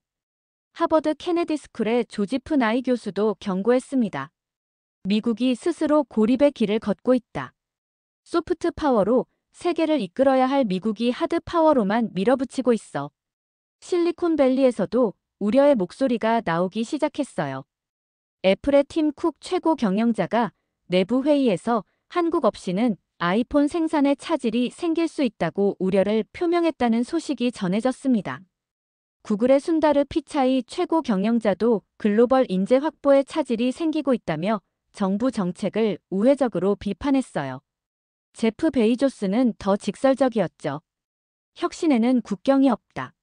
하버드 케네디 스쿨의 조지프 나이 교수도 경고했습니다. 미국이 스스로 고립의 길을 걷고 있다. 소프트 파워로 세계를 이끌어야 할 미국이 하드 파워로만 밀어붙이고 있어. 실리콘밸리에서도 우려의 목소리가 나오기 시작했어요. 애플의 팀 쿡 최고 경영자가 내부 회의에서 한국 없이는 아이폰 생산에 차질이 생길 수 있다고 우려를 표명했다는 소식이 전해졌습니다. 구글의 순다르 피차이 최고 경영자도 글로벌 인재 확보에 차질이 생기고 있다며 정부 정책을 우회적으로 비판했어요. 제프 베이조스는 더 직설적이었죠. 혁신에는 국경이 없다.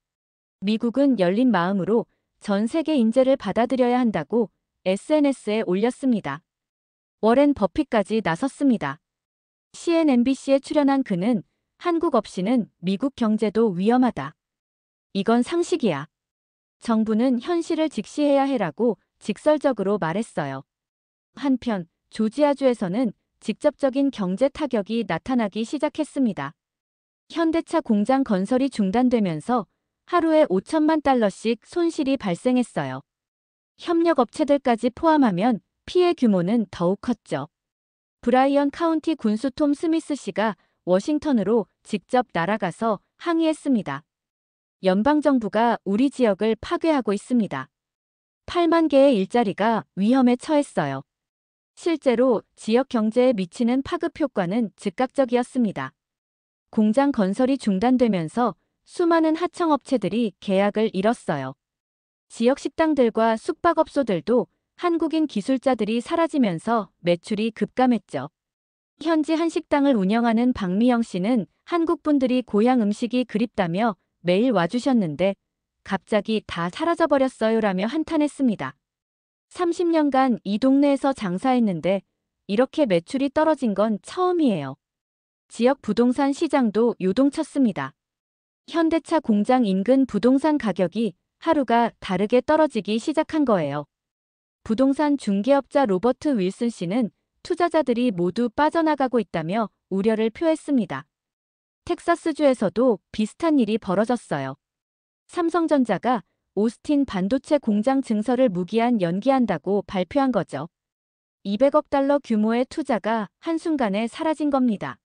미국은 열린 마음으로 전 세계 인재를 받아들여야 한다고 SNS에 올렸습니다. 워렌 버핏까지 나섰습니다. CNBC에 출연한 그는 한국 없이는 미국 경제도 위험하다. 이건 상식이야. 정부는 현실을 직시해야 해라고 직설적으로 말했어요. 한편 조지아주에서는 직접적인 경제 타격이 나타나기 시작했습니다. 현대차 공장 건설이 중단되면서 하루에 5천만 달러씩 손실이 발생했어요. 협력업체들까지 포함하면 피해 규모는 더욱 컸죠. 브라이언 카운티 군수 톰 스미스 씨가 워싱턴으로 직접 날아가서 항의했습니다. 연방정부가 우리 지역을 파괴하고 있습니다. 8만 개의 일자리가 위험에 처했어요. 실제로 지역 경제에 미치는 파급 효과는 즉각적이었습니다. 공장 건설이 중단되면서 수많은 하청업체들이 계약을 잃었어요. 지역 식당들과 숙박업소들도 한국인 기술자들이 사라지면서 매출이 급감했죠. 현지 한식당을 운영하는 박미영 씨는 한국 분들이 고향 음식이 그립다며 매일 와주셨는데 갑자기 다 사라져버렸어요라며 한탄했습니다. 30년간 이 동네에서 장사했는데 이렇게 매출이 떨어진 건 처음이에요. 지역 부동산 시장도 요동쳤습니다. 현대차 공장 인근 부동산 가격이 하루가 다르게 떨어지기 시작한 거예요. 부동산 중개업자 로버트 윌슨 씨는 투자자들이 모두 빠져나가고 있다며 우려를 표했습니다. 텍사스주에서도 비슷한 일이 벌어졌어요. 삼성전자가 오스틴 반도체 공장 증설을 무기한 연기한다고 발표한 거죠. 200억 달러 규모의 투자가 한순간에 사라진 겁니다.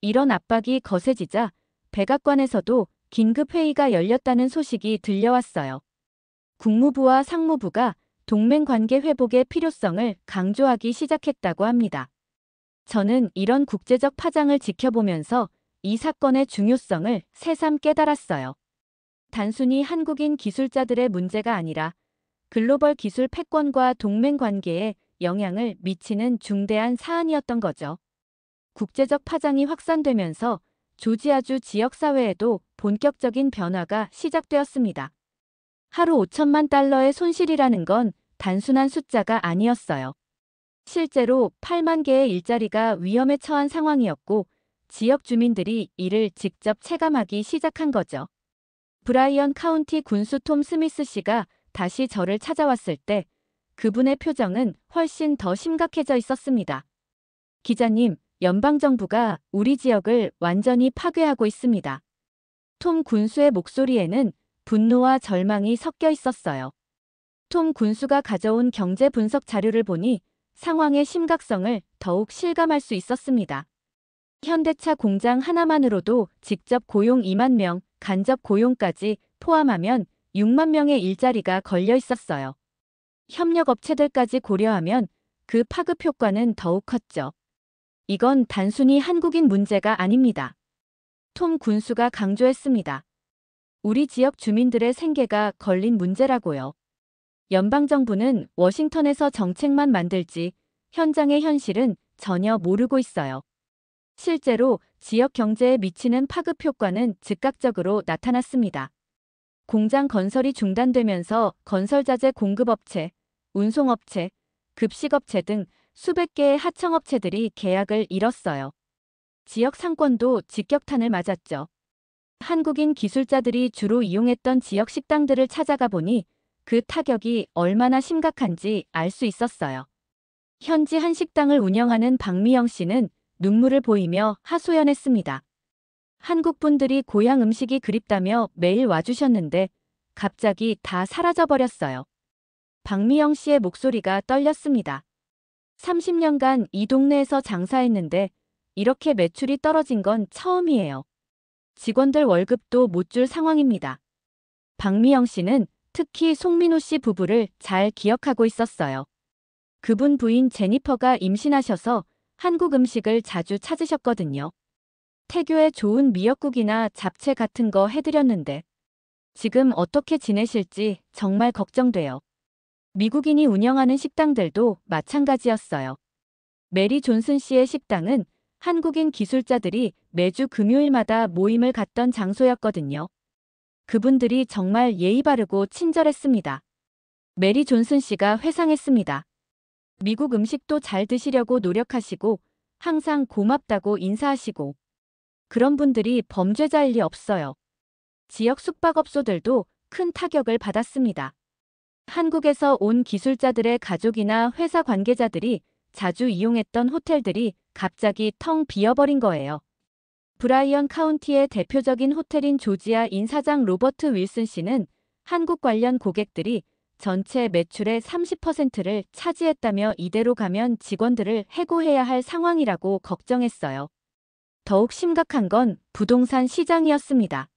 이런 압박이 거세지자 백악관에서도 긴급회의가 열렸다는 소식이 들려왔어요. 국무부와 상무부가 동맹관계 회복의 필요성을 강조하기 시작했다고 합니다. 저는 이런 국제적 파장을 지켜보면서 이 사건의 중요성을 새삼 깨달았어요. 단순히 한국인 기술자들의 문제가 아니라 글로벌 기술 패권과 동맹관계에 영향을 미치는 중대한 사안이었던 거죠. 국제적 파장이 확산되면서 조지아주 지역사회에도 본격적인 변화가 시작되었습니다. 하루 5천만 달러의 손실이라는 건 단순한 숫자가 아니었어요. 실제로 8만 개의 일자리가 위험에 처한 상황이었고 지역 주민들이 이를 직접 체감하기 시작한 거죠. 브라이언 카운티 군수 톰 스미스 씨가 다시 저를 찾아왔을 때 그분의 표정은 훨씬 더 심각해져 있었습니다. 기자님, 연방정부가 우리 지역을 완전히 파괴하고 있습니다. 톰 군수의 목소리에는 분노와 절망이 섞여 있었어요. 톰 군수가 가져온 경제 분석 자료를 보니 상황의 심각성을 더욱 실감할 수 있었습니다. 현대차 공장 하나만으로도 직접 고용 2만 명, 간접 고용까지 포함하면 6만 명의 일자리가 걸려 있었어요. 협력업체들까지 고려하면 그 파급 효과는 더욱 컸죠. 이건 단순히 한국인 문제가 아닙니다. 톰 군수가 강조했습니다. 우리 지역 주민들의 생계가 걸린 문제라고요. 연방정부는 워싱턴에서 정책만 만들지 현장의 현실은 전혀 모르고 있어요. 실제로 지역 경제에 미치는 파급 효과는 즉각적으로 나타났습니다. 공장 건설이 중단되면서 건설자재 공급업체, 운송업체, 급식업체 등 수백 개의 하청업체들이 계약을 잃었어요. 지역 상권도 직격탄을 맞았죠. 한국인 기술자들이 주로 이용했던 지역 식당들을 찾아가 보니 그 타격이 얼마나 심각한지 알 수 있었어요. 현지 한 식당을 운영하는 박미영 씨는 눈물을 보이며 하소연했습니다. 한국 분들이 고향 음식이 그립다며 매일 와주셨는데 갑자기 다 사라져버렸어요. 박미영 씨의 목소리가 떨렸습니다. 30년간 이 동네에서 장사했는데 이렇게 매출이 떨어진 건 처음이에요. 직원들 월급도 못 줄 상황입니다. 박미영 씨는 특히 송민호 씨 부부를 잘 기억하고 있었어요. 그분 부인 제니퍼가 임신하셔서 한국 음식을 자주 찾으셨거든요. 태교에 좋은 미역국이나 잡채 같은 거 해드렸는데 지금 어떻게 지내실지 정말 걱정돼요. 미국인이 운영하는 식당들도 마찬가지였어요. 메리 존슨 씨의 식당은 한국인 기술자들이 매주 금요일마다 모임을 갖던 장소였거든요. 그분들이 정말 예의 바르고 친절했습니다. 메리 존슨 씨가 회상했습니다. 미국 음식도 잘 드시려고 노력하시고 항상 고맙다고 인사하시고 그런 분들이 범죄자일 리 없어요. 지역 숙박업소들도 큰 타격을 받았습니다. 한국에서 온 기술자들의 가족이나 회사 관계자들이 자주 이용했던 호텔들이 갑자기 텅 비어버린 거예요. 브라이언 카운티의 대표적인 호텔인 조지아 인 사장 로버트 윌슨 씨는 한국 관련 고객들이 전체 매출의 30%를 차지했다며 이대로 가면 직원들을 해고해야 할 상황이라고 걱정했어요. 더욱 심각한 건 부동산 시장이었습니다.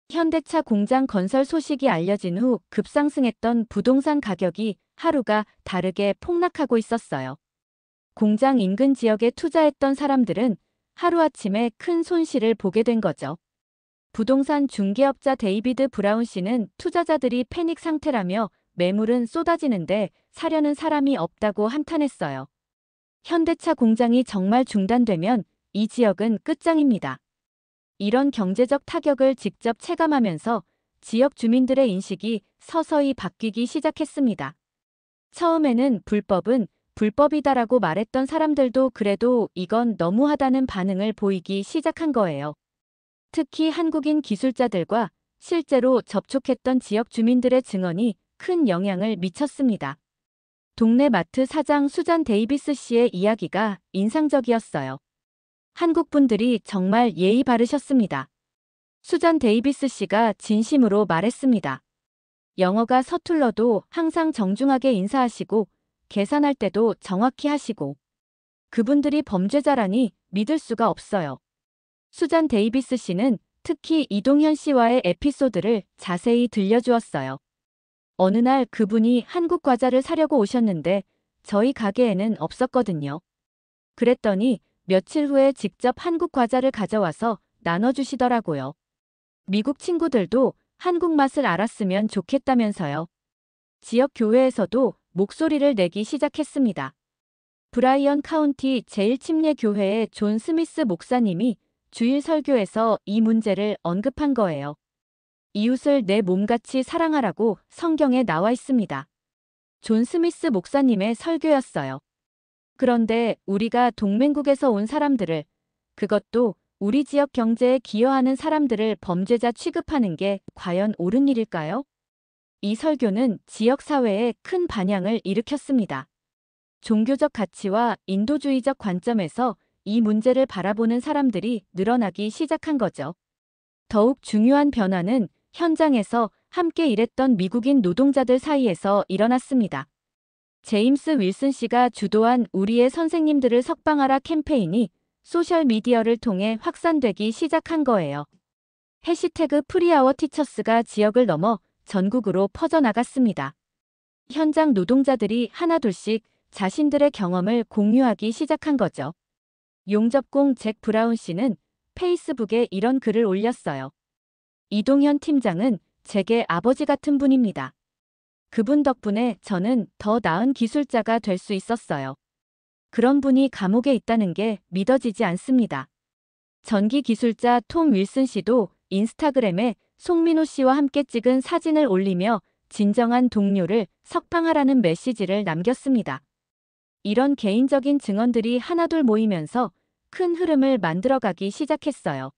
현대차 공장 건설 소식이 알려진 후 급상승했던 부동산 가격이 하루가 다르게 폭락하고 있었어요. 공장 인근 지역에 투자했던 사람들은 하루아침에 큰 손실을 보게 된 거죠. 부동산 중개업자 데이비드 브라운 씨는 투자자들이 패닉 상태라며 매물은 쏟아지는데 사려는 사람이 없다고 한탄했어요. 현대차 공장이 정말 중단되면 이 지역은 끝장입니다. 이런 경제적 타격을 직접 체감하면서 지역 주민들의 인식이 서서히 바뀌기 시작했습니다. 처음에는 불법은 불법이다라고 말했던 사람들도 그래도 이건 너무하다는 반응을 보이기 시작한 거예요. 특히 한국인 기술자들과 실제로 접촉했던 지역 주민들의 증언이 큰 영향을 미쳤습니다. 동네 마트 사장 수잔 데이비스 씨의 이야기가 인상적이었어요. 한국 분들이 정말 예의 바르셨습니다. 수잔 데이비스 씨가 진심으로 말했습니다. 영어가 서툴러도 항상 정중하게 인사하시고 계산할 때도 정확히 하시고 그분들이 범죄자라니 믿을 수가 없어요. 수잔 데이비스 씨는 특히 이동현 씨와의 에피소드를 자세히 들려주었어요. 어느 날 그분이 한국 과자를 사려고 오셨는데 저희 가게에는 없었거든요. 그랬더니 며칠 후에 직접 한국 과자를 가져와서 나눠주시더라고요. 미국 친구들도 한국 맛을 알았으면 좋겠다면서요. 지역 교회에서도 목소리를 내기 시작했습니다. 브라이언 카운티 제1침례교회의 존 스미스 목사님이 주일 설교에서 이 문제를 언급한 거예요. 이웃을 내 몸같이 사랑하라고 성경에 나와 있습니다. 존 스미스 목사님의 설교였어요. 그런데 우리가 동맹국에서 온 사람들을, 그것도 우리 지역 경제에 기여하는 사람들을 범죄자 취급하는 게 과연 옳은 일일까요? 이 설교는 지역 사회에 큰 반향을 일으켰습니다. 종교적 가치와 인도주의적 관점에서 이 문제를 바라보는 사람들이 늘어나기 시작한 거죠. 더욱 중요한 변화는 현장에서 함께 일했던 미국인 노동자들 사이에서 일어났습니다. 제임스 윌슨 씨가 주도한 우리의 선생님들을 석방하라 캠페인이 소셜미디어를 통해 확산되기 시작한 거예요. 해시태그 프리아워티처스가 지역을 넘어 전국으로 퍼져나갔습니다. 현장 노동자들이 하나둘씩 자신들의 경험을 공유하기 시작한 거죠. 용접공 잭 브라운 씨는 페이스북에 이런 글을 올렸어요. 이동현 팀장은 잭의 아버지 같은 분입니다. 그분 덕분에 저는 더 나은 기술자가 될 수 있었어요. 그런 분이 감옥에 있다는 게 믿어지지 않습니다. 전기 기술자 톰 윌슨 씨도 인스타그램에 송민호 씨와 함께 찍은 사진을 올리며 진정한 동료를 석방하라는 메시지를 남겼습니다. 이런 개인적인 증언들이 하나둘 모이면서 큰 흐름을 만들어가기 시작했어요.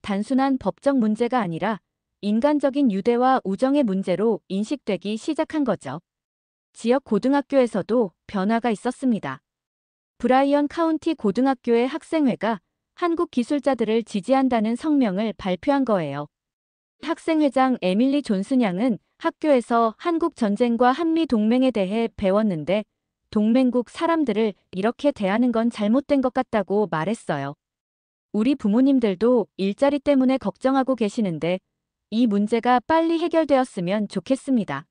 단순한 법적 문제가 아니라 인간적인 유대와 우정의 문제로 인식되기 시작한 거죠. 지역 고등학교에서도 변화가 있었습니다. 브라이언 카운티 고등학교의 학생회가 한국 기술자들을 지지한다는 성명을 발표한 거예요. 학생회장 에밀리 존슨 양은 학교에서 한국 전쟁과 한미 동맹에 대해 배웠는데 동맹국 사람들을 이렇게 대하는 건 잘못된 것 같다고 말했어요. 우리 부모님들도 일자리 때문에 걱정하고 계시는데 이 문제가 빨리 해결되었으면 좋겠습니다.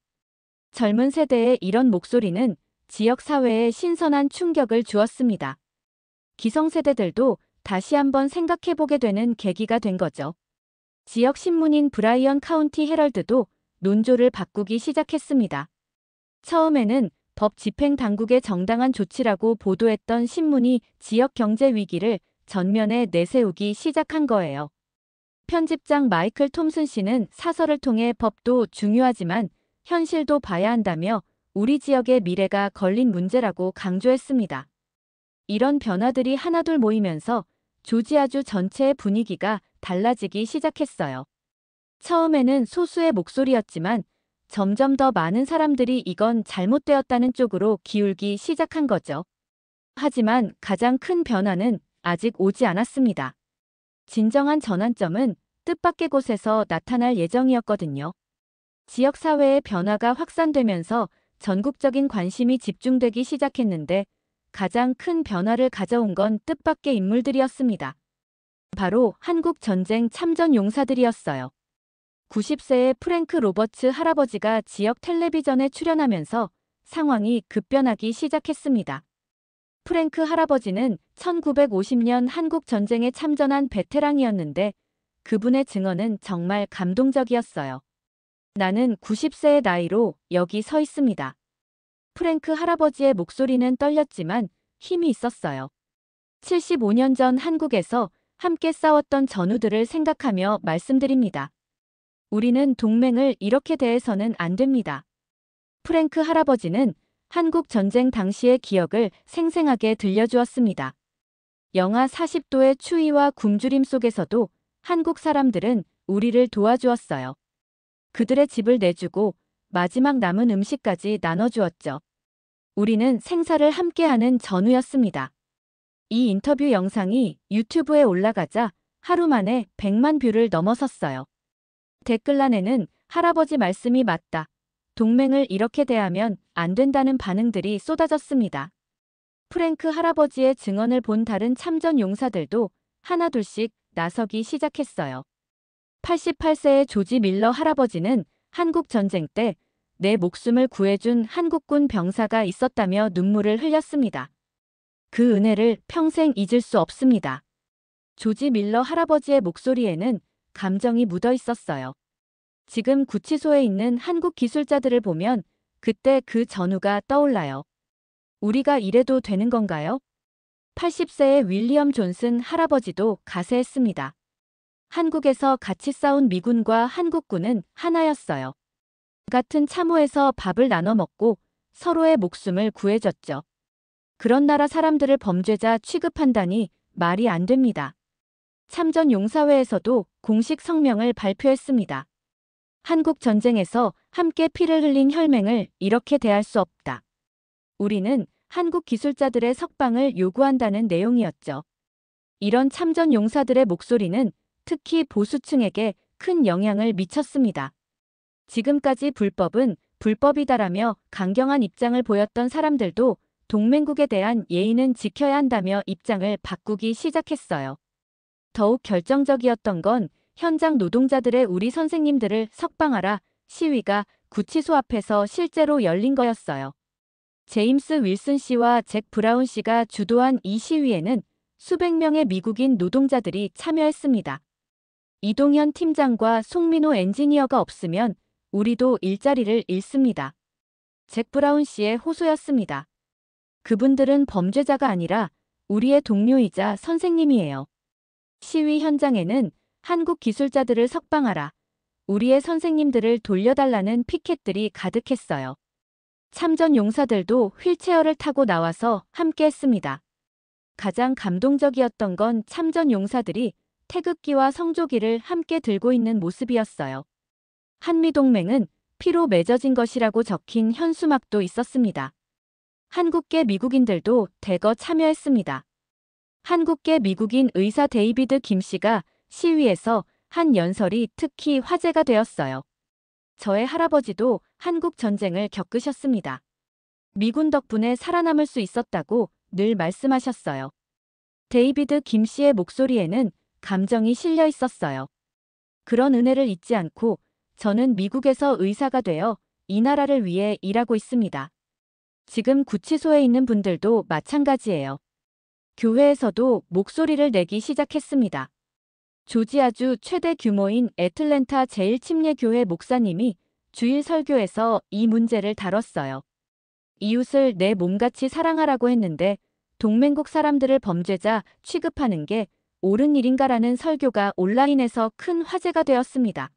젊은 세대의 이런 목소리는 지역 사회에 신선한 충격을 주었습니다. 기성세대들도 다시 한번 생각해보게 되는 계기가 된 거죠. 지역 신문인 브라이언 카운티 헤럴드도 논조를 바꾸기 시작했습니다. 처음에는 법 집행 당국의 정당한 조치라고 보도했던 신문이 지역 경제 위기를 전면에 내세우기 시작한 거예요. 편집장 마이클 톰슨 씨는 사설을 통해 법도 중요하지만 현실도 봐야 한다며 우리 지역의 미래가 걸린 문제라고 강조했습니다. 이런 변화들이 하나둘 모이면서 조지아주 전체의 분위기가 달라지기 시작했어요. 처음에는 소수의 목소리였지만 점점 더 많은 사람들이 이건 잘못되었다는 쪽으로 기울기 시작한 거죠. 하지만 가장 큰 변화는 아직 오지 않았습니다. 진정한 전환점은 뜻밖의 곳에서 나타날 예정이었거든요. 지역사회의 변화가 확산되면서 전국적인 관심이 집중되기 시작했는데 가장 큰 변화를 가져온 건 뜻밖의 인물들이었습니다. 바로 한국 전쟁 참전 용사들이었어요. 90세의 프랭크 로버츠 할아버지가 지역 텔레비전에 출연하면서 상황이 급변하기 시작했습니다. 프랭크 할아버지는 1950년 한국 전쟁에 참전한 베테랑이었는데 그분의 증언은 정말 감동적이었어요. 나는 90세의 나이로 여기 서 있습니다. 프랭크 할아버지의 목소리는 떨렸지만 힘이 있었어요. 75년 전 한국에서 함께 싸웠던 전우들을 생각하며 말씀드립니다. 우리는 동맹을 이렇게 대해서는 안 됩니다. 프랭크 할아버지는 한국 전쟁 당시의 기억을 생생하게 들려주었습니다. 영하 40도의 추위와 굶주림 속에서도 한국 사람들은 우리를 도와주었어요. 그들의 집을 내주고 마지막 남은 음식까지 나눠주었죠. 우리는 생사를 함께하는 전우였습니다. 이 인터뷰 영상이 유튜브에 올라가자 하루 만에 100만 뷰를 넘어섰어요. 댓글란에는 할아버지 말씀이 맞다. 동맹을 이렇게 대하면 안 된다는 반응들이 쏟아졌습니다. 프랭크 할아버지의 증언을 본 다른 참전 용사들도 하나둘씩 나서기 시작했어요. 88세의 조지 밀러 할아버지는 한국 전쟁 때 내 목숨을 구해준 한국군 병사가 있었다며 눈물을 흘렸습니다. 그 은혜를 평생 잊을 수 없습니다. 조지 밀러 할아버지의 목소리에는 감정이 묻어 있었어요. 지금 구치소에 있는 한국 기술자들을 보면 그때 그 전우가 떠올라요. 우리가 이래도 되는 건가요? 80세의 윌리엄 존슨 할아버지도 가세했습니다. 한국에서 같이 싸운 미군과 한국군은 하나였어요. 같은 참호에서 밥을 나눠 먹고 서로의 목숨을 구해줬죠. 그런 나라 사람들을 범죄자 취급한다니 말이 안 됩니다. 참전 용사회에서도 공식 성명을 발표했습니다. 한국 전쟁에서 함께 피를 흘린 혈맹을 이렇게 대할 수 없다. 우리는 한국 기술자들의 석방을 요구한다는 내용이었죠. 이런 참전 용사들의 목소리는 특히 보수층에게 큰 영향을 미쳤습니다. 지금까지 불법은 불법이다라며 강경한 입장을 보였던 사람들도 동맹국에 대한 예의는 지켜야 한다며 입장을 바꾸기 시작했어요. 더욱 결정적이었던 건 현장 노동자들의 우리 선생님들을 석방하라 시위가 구치소 앞에서 실제로 열린 거였어요. 제임스 윌슨 씨와 잭 브라운 씨가 주도한 이 시위에는 수백 명의 미국인 노동자들이 참여했습니다. 이동현 팀장과 송민호 엔지니어가 없으면 우리도 일자리를 잃습니다. 잭 브라운 씨의 호소였습니다. 그분들은 범죄자가 아니라 우리의 동료이자 선생님이에요. 시위 현장에는 한국 기술자들을 석방하라, 우리의 선생님들을 돌려달라는 피켓들이 가득했어요. 참전 용사들도 휠체어를 타고 나와서 함께했습니다. 가장 감동적이었던 건 참전 용사들이 태극기와 성조기를 함께 들고 있는 모습이었어요. 한미동맹은 피로 맺어진 것이라고 적힌 현수막도 있었습니다. 한국계 미국인들도 대거 참여했습니다. 한국계 미국인 의사 데이비드 김 씨가 시위에서 한 연설이 특히 화제가 되었어요. 저의 할아버지도 한국 전쟁을 겪으셨습니다. 미군 덕분에 살아남을 수 있었다고 늘 말씀하셨어요. 데이비드 김 씨의 목소리에는 감정이 실려 있었어요. 그런 은혜를 잊지 않고 저는 미국에서 의사가 되어 이 나라를 위해 일하고 있습니다. 지금 구치소에 있는 분들도 마찬가지예요. 교회에서도 목소리를 내기 시작했습니다. 조지아주 최대 규모인 애틀랜타 제일침례교회 목사님이 주일 설교에서 이 문제를 다뤘어요. 이웃을 내 몸같이 사랑하라고 했는데 동맹국 사람들을 범죄자 취급하는 게 옳은 일인가라는 설교가 온라인에서 큰 화제가 되었습니다.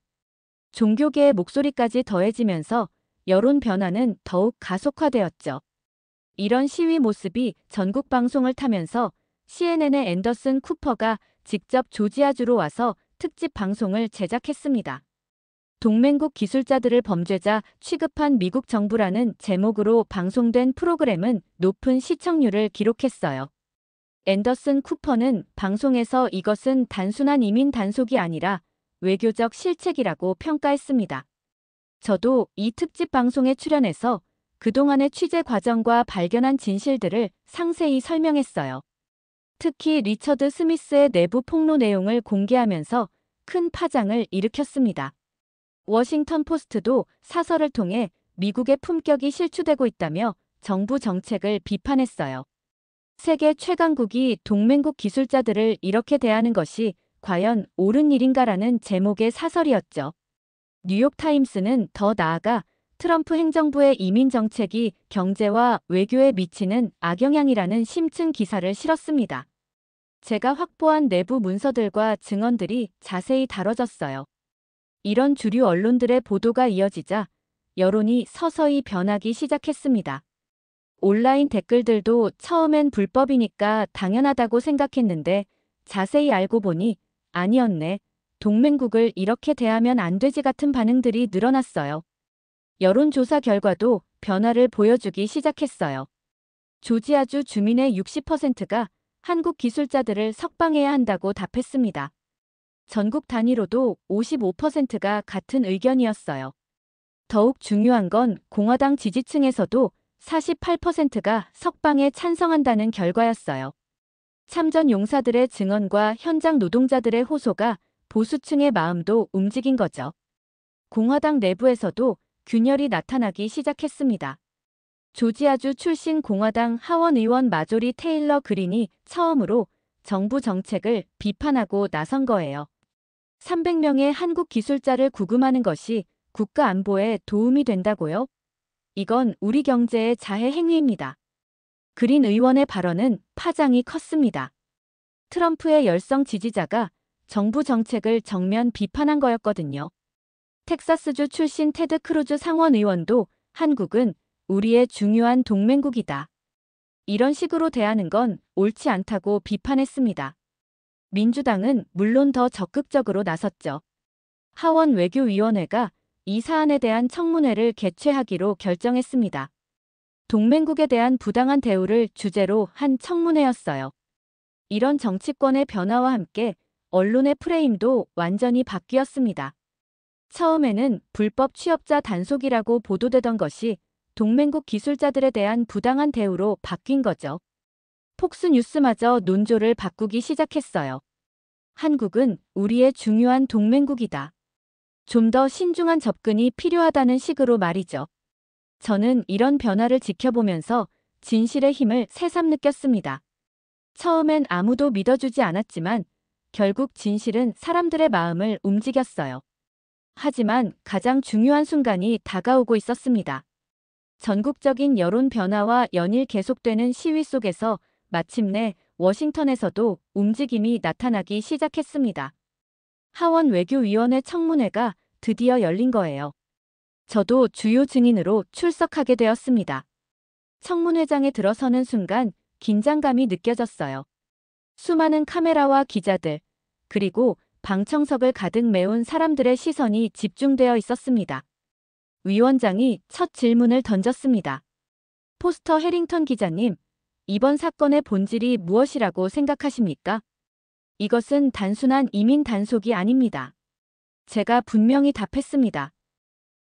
종교계의 목소리까지 더해지면서 여론 변화는 더욱 가속화되었죠. 이런 시위 모습이 전국 방송을 타면서 CNN의 앤더슨 쿠퍼가 직접 조지아주로 와서 특집 방송을 제작했습니다. 동맹국 기술자들을 범죄자 취급한 미국 정부라는 제목으로 방송된 프로그램은 높은 시청률을 기록했어요. 앤더슨 쿠퍼는 방송에서 이것은 단순한 이민 단속이 아니라 외교적 실책이라고 평가했습니다. 저도 이 특집 방송에 출연해서 그동안의 취재 과정과 발견한 진실들을 상세히 설명했어요. 특히 리처드 스미스의 내부 폭로 내용을 공개하면서 큰 파장을 일으켰습니다. 워싱턴 포스트도 사설을 통해 미국의 품격이 실추되고 있다며 정부 정책을 비판했어요. 세계 최강국이 동맹국 기술자들을 이렇게 대하는 것이 과연 옳은 일인가라는 제목의 사설이었죠. 뉴욕타임스는 더 나아가 트럼프 행정부의 이민 정책이 경제와 외교에 미치는 악영향이라는 심층 기사를 실었습니다. 제가 확보한 내부 문서들과 증언들이 자세히 다뤄졌어요. 이런 주류 언론들의 보도가 이어지자 여론이 서서히 변하기 시작했습니다. 온라인 댓글들도 처음엔 불법이니까 당연하다고 생각했는데 자세히 알고 보니 아니었네. 동맹국을 이렇게 대하면 안 되지 같은 반응들이 늘어났어요. 여론조사 결과도 변화를 보여주기 시작했어요. 조지아주 주민의 60%가 한국 기술자들을 석방해야 한다고 답했습니다. 전국 단위로도 55%가 같은 의견이었어요. 더욱 중요한 건 공화당 지지층에서도 48%가 석방에 찬성한다는 결과였어요. 참전 용사들의 증언과 현장 노동자들의 호소가 보수층의 마음도 움직인 거죠. 공화당 내부에서도 균열이 나타나기 시작했습니다. 조지아주 출신 공화당 하원 의원 마조리 테일러 그린이 처음으로 정부 정책을 비판하고 나선 거예요. 300명의 한국 기술자를 구금하는 것이 국가 안보에 도움이 된다고요? 이건 우리 경제의 자해 행위입니다. 그린 의원의 발언은 파장이 컸습니다. 트럼프의 열성 지지자가 정부 정책을 정면 비판한 거였거든요. 텍사스주 출신 테드 크루즈 상원 의원도 한국은 우리의 중요한 동맹국이다. 이런 식으로 대하는 건 옳지 않다고 비판했습니다. 민주당은 물론 더 적극적으로 나섰죠. 하원 외교위원회가 이 사안에 대한 청문회를 개최하기로 결정했습니다. 동맹국에 대한 부당한 대우를 주제로 한 청문회였어요. 이런 정치권의 변화와 함께 언론의 프레임도 완전히 바뀌었습니다. 처음에는 불법 취업자 단속이라고 보도되던 것이 동맹국 기술자들에 대한 부당한 대우로 바뀐 거죠. 폭스뉴스마저 논조를 바꾸기 시작했어요. 한국은 우리의 중요한 동맹국이다. 좀 더 신중한 접근이 필요하다는 식으로 말이죠. 저는 이런 변화를 지켜보면서 진실의 힘을 새삼 느꼈습니다. 처음엔 아무도 믿어주지 않았지만 결국 진실은 사람들의 마음을 움직였어요. 하지만 가장 중요한 순간이 다가오고 있었습니다. 전국적인 여론 변화와 연일 계속되는 시위 속에서 마침내 워싱턴에서도 움직임이 나타나기 시작했습니다. 하원 외교위원회 청문회가 드디어 열린 거예요. 저도 주요 증인으로 출석하게 되었습니다. 청문회장에 들어서는 순간 긴장감이 느껴졌어요. 수많은 카메라와 기자들, 그리고 방청석을 가득 메운 사람들의 시선이 집중되어 있었습니다. 위원장이 첫 질문을 던졌습니다. 포스터 해링턴 기자님, 이번 사건의 본질이 무엇이라고 생각하십니까? 이것은 단순한 이민 단속이 아닙니다. 제가 분명히 답했습니다.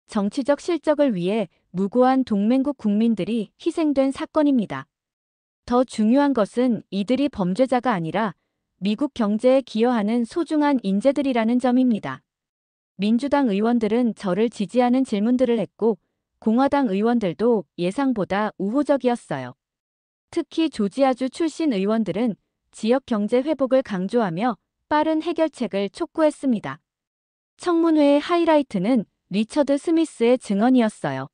정치적 실적을 위해 무고한 동맹국 국민들이 희생된 사건입니다. 더 중요한 것은 이들이 범죄자가 아니라 미국 경제에 기여하는 소중한 인재들이라는 점입니다. 민주당 의원들은 저를 지지하는 질문들을 했고 공화당 의원들도 예상보다 우호적이었어요. 특히 조지아주 출신 의원들은 지역 경제 회복을 강조하며 빠른 해결책을 촉구했습니다. 청문회의 하이라이트는 리처드 스미스의 증언이었어요.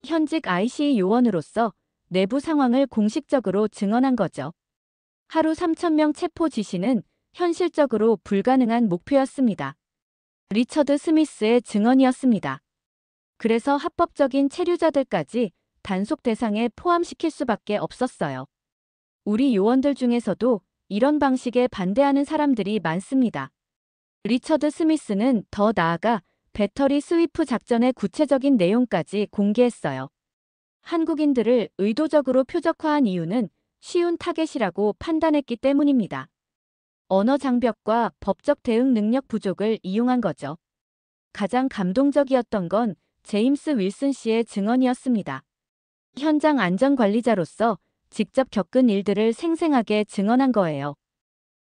현직 IC 요원으로서 내부 상황을 공식적으로 증언한 거죠. 하루 3,000명 체포 지시는 현실적으로 불가능한 목표였습니다. 리처드 스미스의 증언이었습니다. 그래서 합법적인 체류자들까지 단속 대상에 포함시킬 수밖에 없었어요. 우리 요원들 중에서도 이런 방식에 반대하는 사람들이 많습니다. 리처드 스미스는 더 나아가 배터리 스위프 작전의 구체적인 내용까지 공개했어요. 한국인들을 의도적으로 표적화한 이유는 쉬운 타겟이라고 판단했기 때문입니다. 언어 장벽과 법적 대응 능력 부족을 이용한 거죠. 가장 감동적이었던 건 제임스 윌슨 씨의 증언이었습니다. 현장 안전관리자로서 직접 겪은 일들을 생생하게 증언한 거예요.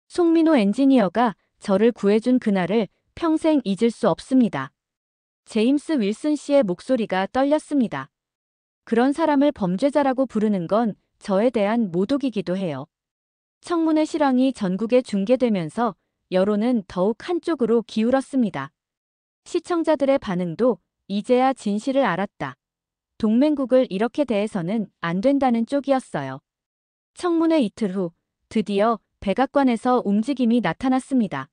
송민호 엔지니어가 저를 구해준 그날을 평생 잊을 수 없습니다. 제임스 윌슨 씨의 목소리가 떨렸습니다. 그런 사람을 범죄자라고 부르는 건 저에 대한 모독이기도 해요. 청문회 실황이 전국에 중계되면서 여론은 더욱 한쪽으로 기울었습니다. 시청자들의 반응도 이제야 진실을 알았다. 동맹국을 이렇게 대해서는 안 된다는 쪽이었어요. 청문회 이틀 후 드디어 백악관에서 움직임이 나타났습니다.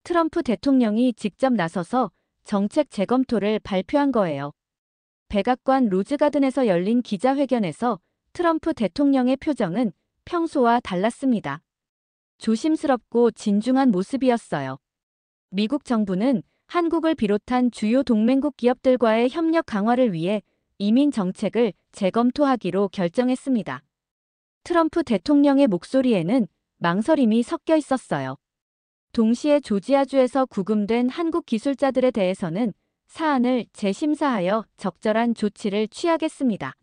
트럼프 대통령이 직접 나서서 정책 재검토를 발표한 거예요. 백악관 로즈가든에서 열린 기자회견에서 트럼프 대통령의 표정은 평소와 달랐습니다. 조심스럽고 진중한 모습이었어요. 미국 정부는 한국을 비롯한 주요 동맹국 기업들과의 협력 강화를 위해 이민 정책을 재검토하기로 결정했습니다. 트럼프 대통령의 목소리에는 망설임이 섞여 있었어요. 동시에 조지아주에서 구금된 한국 기술자들에 대해서는 사안을 재심사하여 적절한 조치를 취하겠습니다.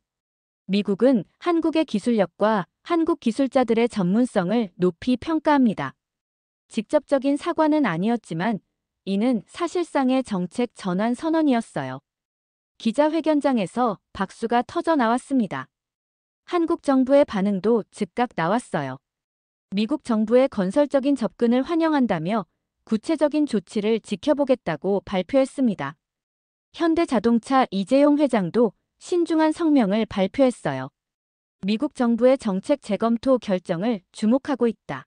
미국은 한국의 기술력과 한국 기술자들의 전문성을 높이 평가합니다. 직접적인 사과는 아니었지만 이는 사실상의 정책 전환 선언이었어요. 기자회견장에서 박수가 터져 나왔습니다. 한국 정부의 반응도 즉각 나왔어요. 미국 정부의 건설적인 접근을 환영한다며 구체적인 조치를 지켜보겠다고 발표했습니다. 현대자동차 이재용 회장도 신중한 성명을 발표했어요. 미국 정부의 정책 재검토 결정을 주목하고 있다.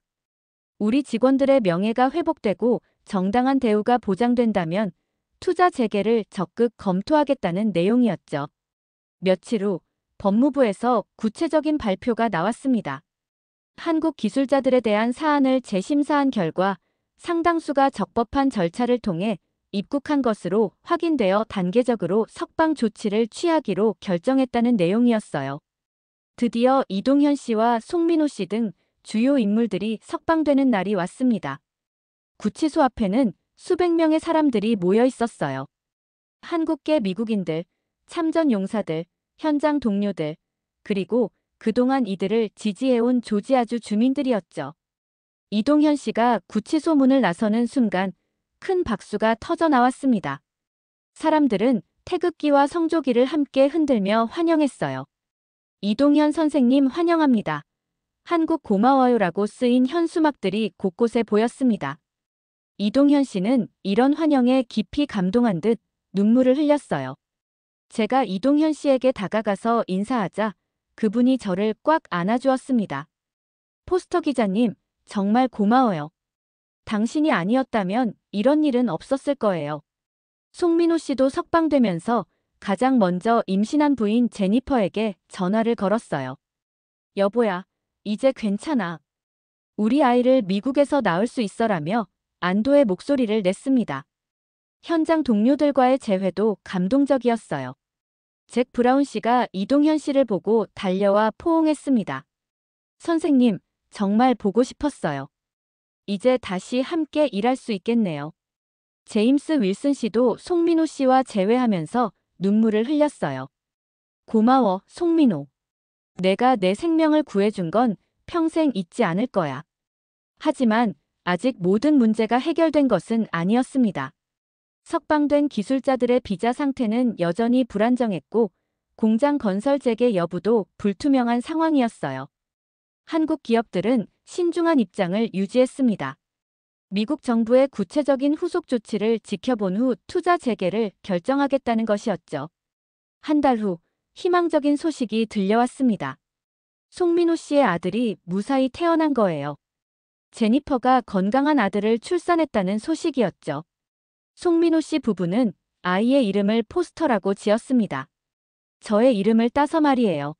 우리 직원들의 명예가 회복되고 정당한 대우가 보장된다면 투자 재개를 적극 검토하겠다는 내용이었죠. 며칠 후 법무부에서 구체적인 발표가 나왔습니다. 한국 기술자들에 대한 사안을 재심사한 결과 상당수가 적법한 절차를 통해 입국한 것으로 확인되어 단계적으로 석방 조치를 취하기로 결정했다는 내용이었어요. 드디어 이동현 씨와 송민호 씨 등 주요 인물들이 석방되는 날이 왔습니다. 구치소 앞에는 수백 명의 사람들이 모여 있었어요. 한국계 미국인들, 참전 용사들, 현장 동료들, 그리고 그동안 이들을 지지해온 조지아주 주민들이었죠. 이동현 씨가 구치소문을 나서는 순간 큰 박수가 터져 나왔습니다. 사람들은 태극기와 성조기를 함께 흔들며 환영했어요. 이동현 선생님 환영합니다. 한국 고마워요라고 쓰인 현수막들이 곳곳에 보였습니다. 이동현 씨는 이런 환영에 깊이 감동한 듯 눈물을 흘렸어요. 제가 이동현 씨에게 다가가서 인사하자 그분이 저를 꽉 안아주었습니다. 포스터 기자님, 정말 고마워요. 당신이 아니었다면 이런 일은 없었을 거예요. 송민호 씨도 석방되면서 가장 먼저 임신한 부인 제니퍼에게 전화를 걸었어요. 여보야, 이제 괜찮아. 우리 아이를 미국에서 낳을 수 있어라며 안도의 목소리를 냈습니다. 현장 동료들과의 재회도 감동적이었어요. 잭 브라운 씨가 이동현 씨를 보고 달려와 포옹했습니다. 선생님, 정말 보고 싶었어요. 이제 다시 함께 일할 수 있겠네요. 제임스 윌슨 씨도 송민호 씨와 재회하면서 눈물을 흘렸어요. 고마워, 송민호. 내가 내 생명을 구해준 건 평생 잊지 않을 거야. 하지만 아직 모든 문제가 해결된 것은 아니었습니다. 석방된 기술자들의 비자 상태는 여전히 불안정했고 공장 건설 재개 여부도 불투명한 상황이었어요. 한국 기업들은 신중한 입장을 유지했습니다. 미국 정부의 구체적인 후속 조치를 지켜본 후 투자 재개를 결정하겠다는 것이었죠. 한 달 후 희망적인 소식이 들려왔습니다. 송민호 씨의 아들이 무사히 태어난 거예요. 제니퍼가 건강한 아들을 출산했다는 소식이었죠. 송민호 씨 부부는 아이의 이름을 포스터라고 지었습니다. 저의 이름을 따서 말이에요.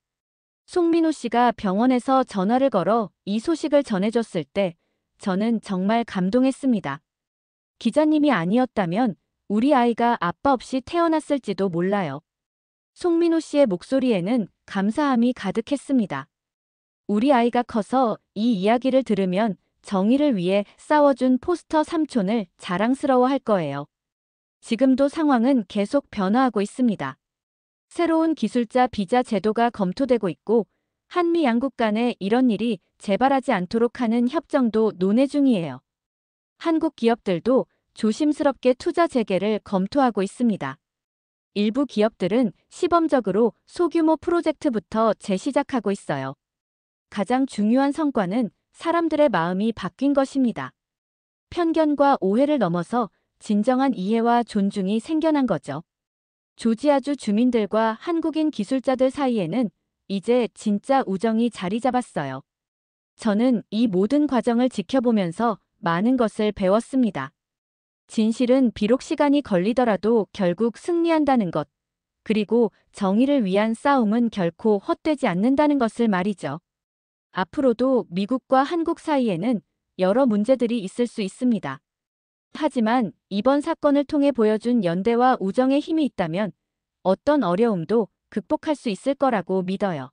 송민호 씨가 병원에서 전화를 걸어 이 소식을 전해줬을 때 저는 정말 감동했습니다. 기자님이 아니었다면 우리 아이가 아빠 없이 태어났을지도 몰라요. 송민호 씨의 목소리에는 감사함이 가득했습니다. 우리 아이가 커서 이 이야기를 들으면 정의를 위해 싸워준 포스터 삼촌을 자랑스러워할 거예요. 지금도 상황은 계속 변화하고 있습니다. 새로운 기술자 비자 제도가 검토되고 있고 한미 양국 간에 이런 일이 재발하지 않도록 하는 협정도 논의 중이에요. 한국 기업들도 조심스럽게 투자 재개를 검토하고 있습니다. 일부 기업들은 시범적으로 소규모 프로젝트부터 재시작하고 있어요. 가장 중요한 성과는 사람들의 마음이 바뀐 것입니다. 편견과 오해를 넘어서 진정한 이해와 존중이 생겨난 거죠. 조지아주 주민들과 한국인 기술자들 사이에는 이제 진짜 우정이 자리 잡았어요. 저는 이 모든 과정을 지켜보면서 많은 것을 배웠습니다. 진실은 비록 시간이 걸리더라도 결국 승리한다는 것, 그리고 정의를 위한 싸움은 결코 헛되지 않는다는 것을 말이죠. 앞으로도 미국과 한국 사이에는 여러 문제들이 있을 수 있습니다. 하지만 이번 사건을 통해 보여준 연대와 우정의 힘이 있다면 어떤 어려움도 극복할 수 있을 거라고 믿어요.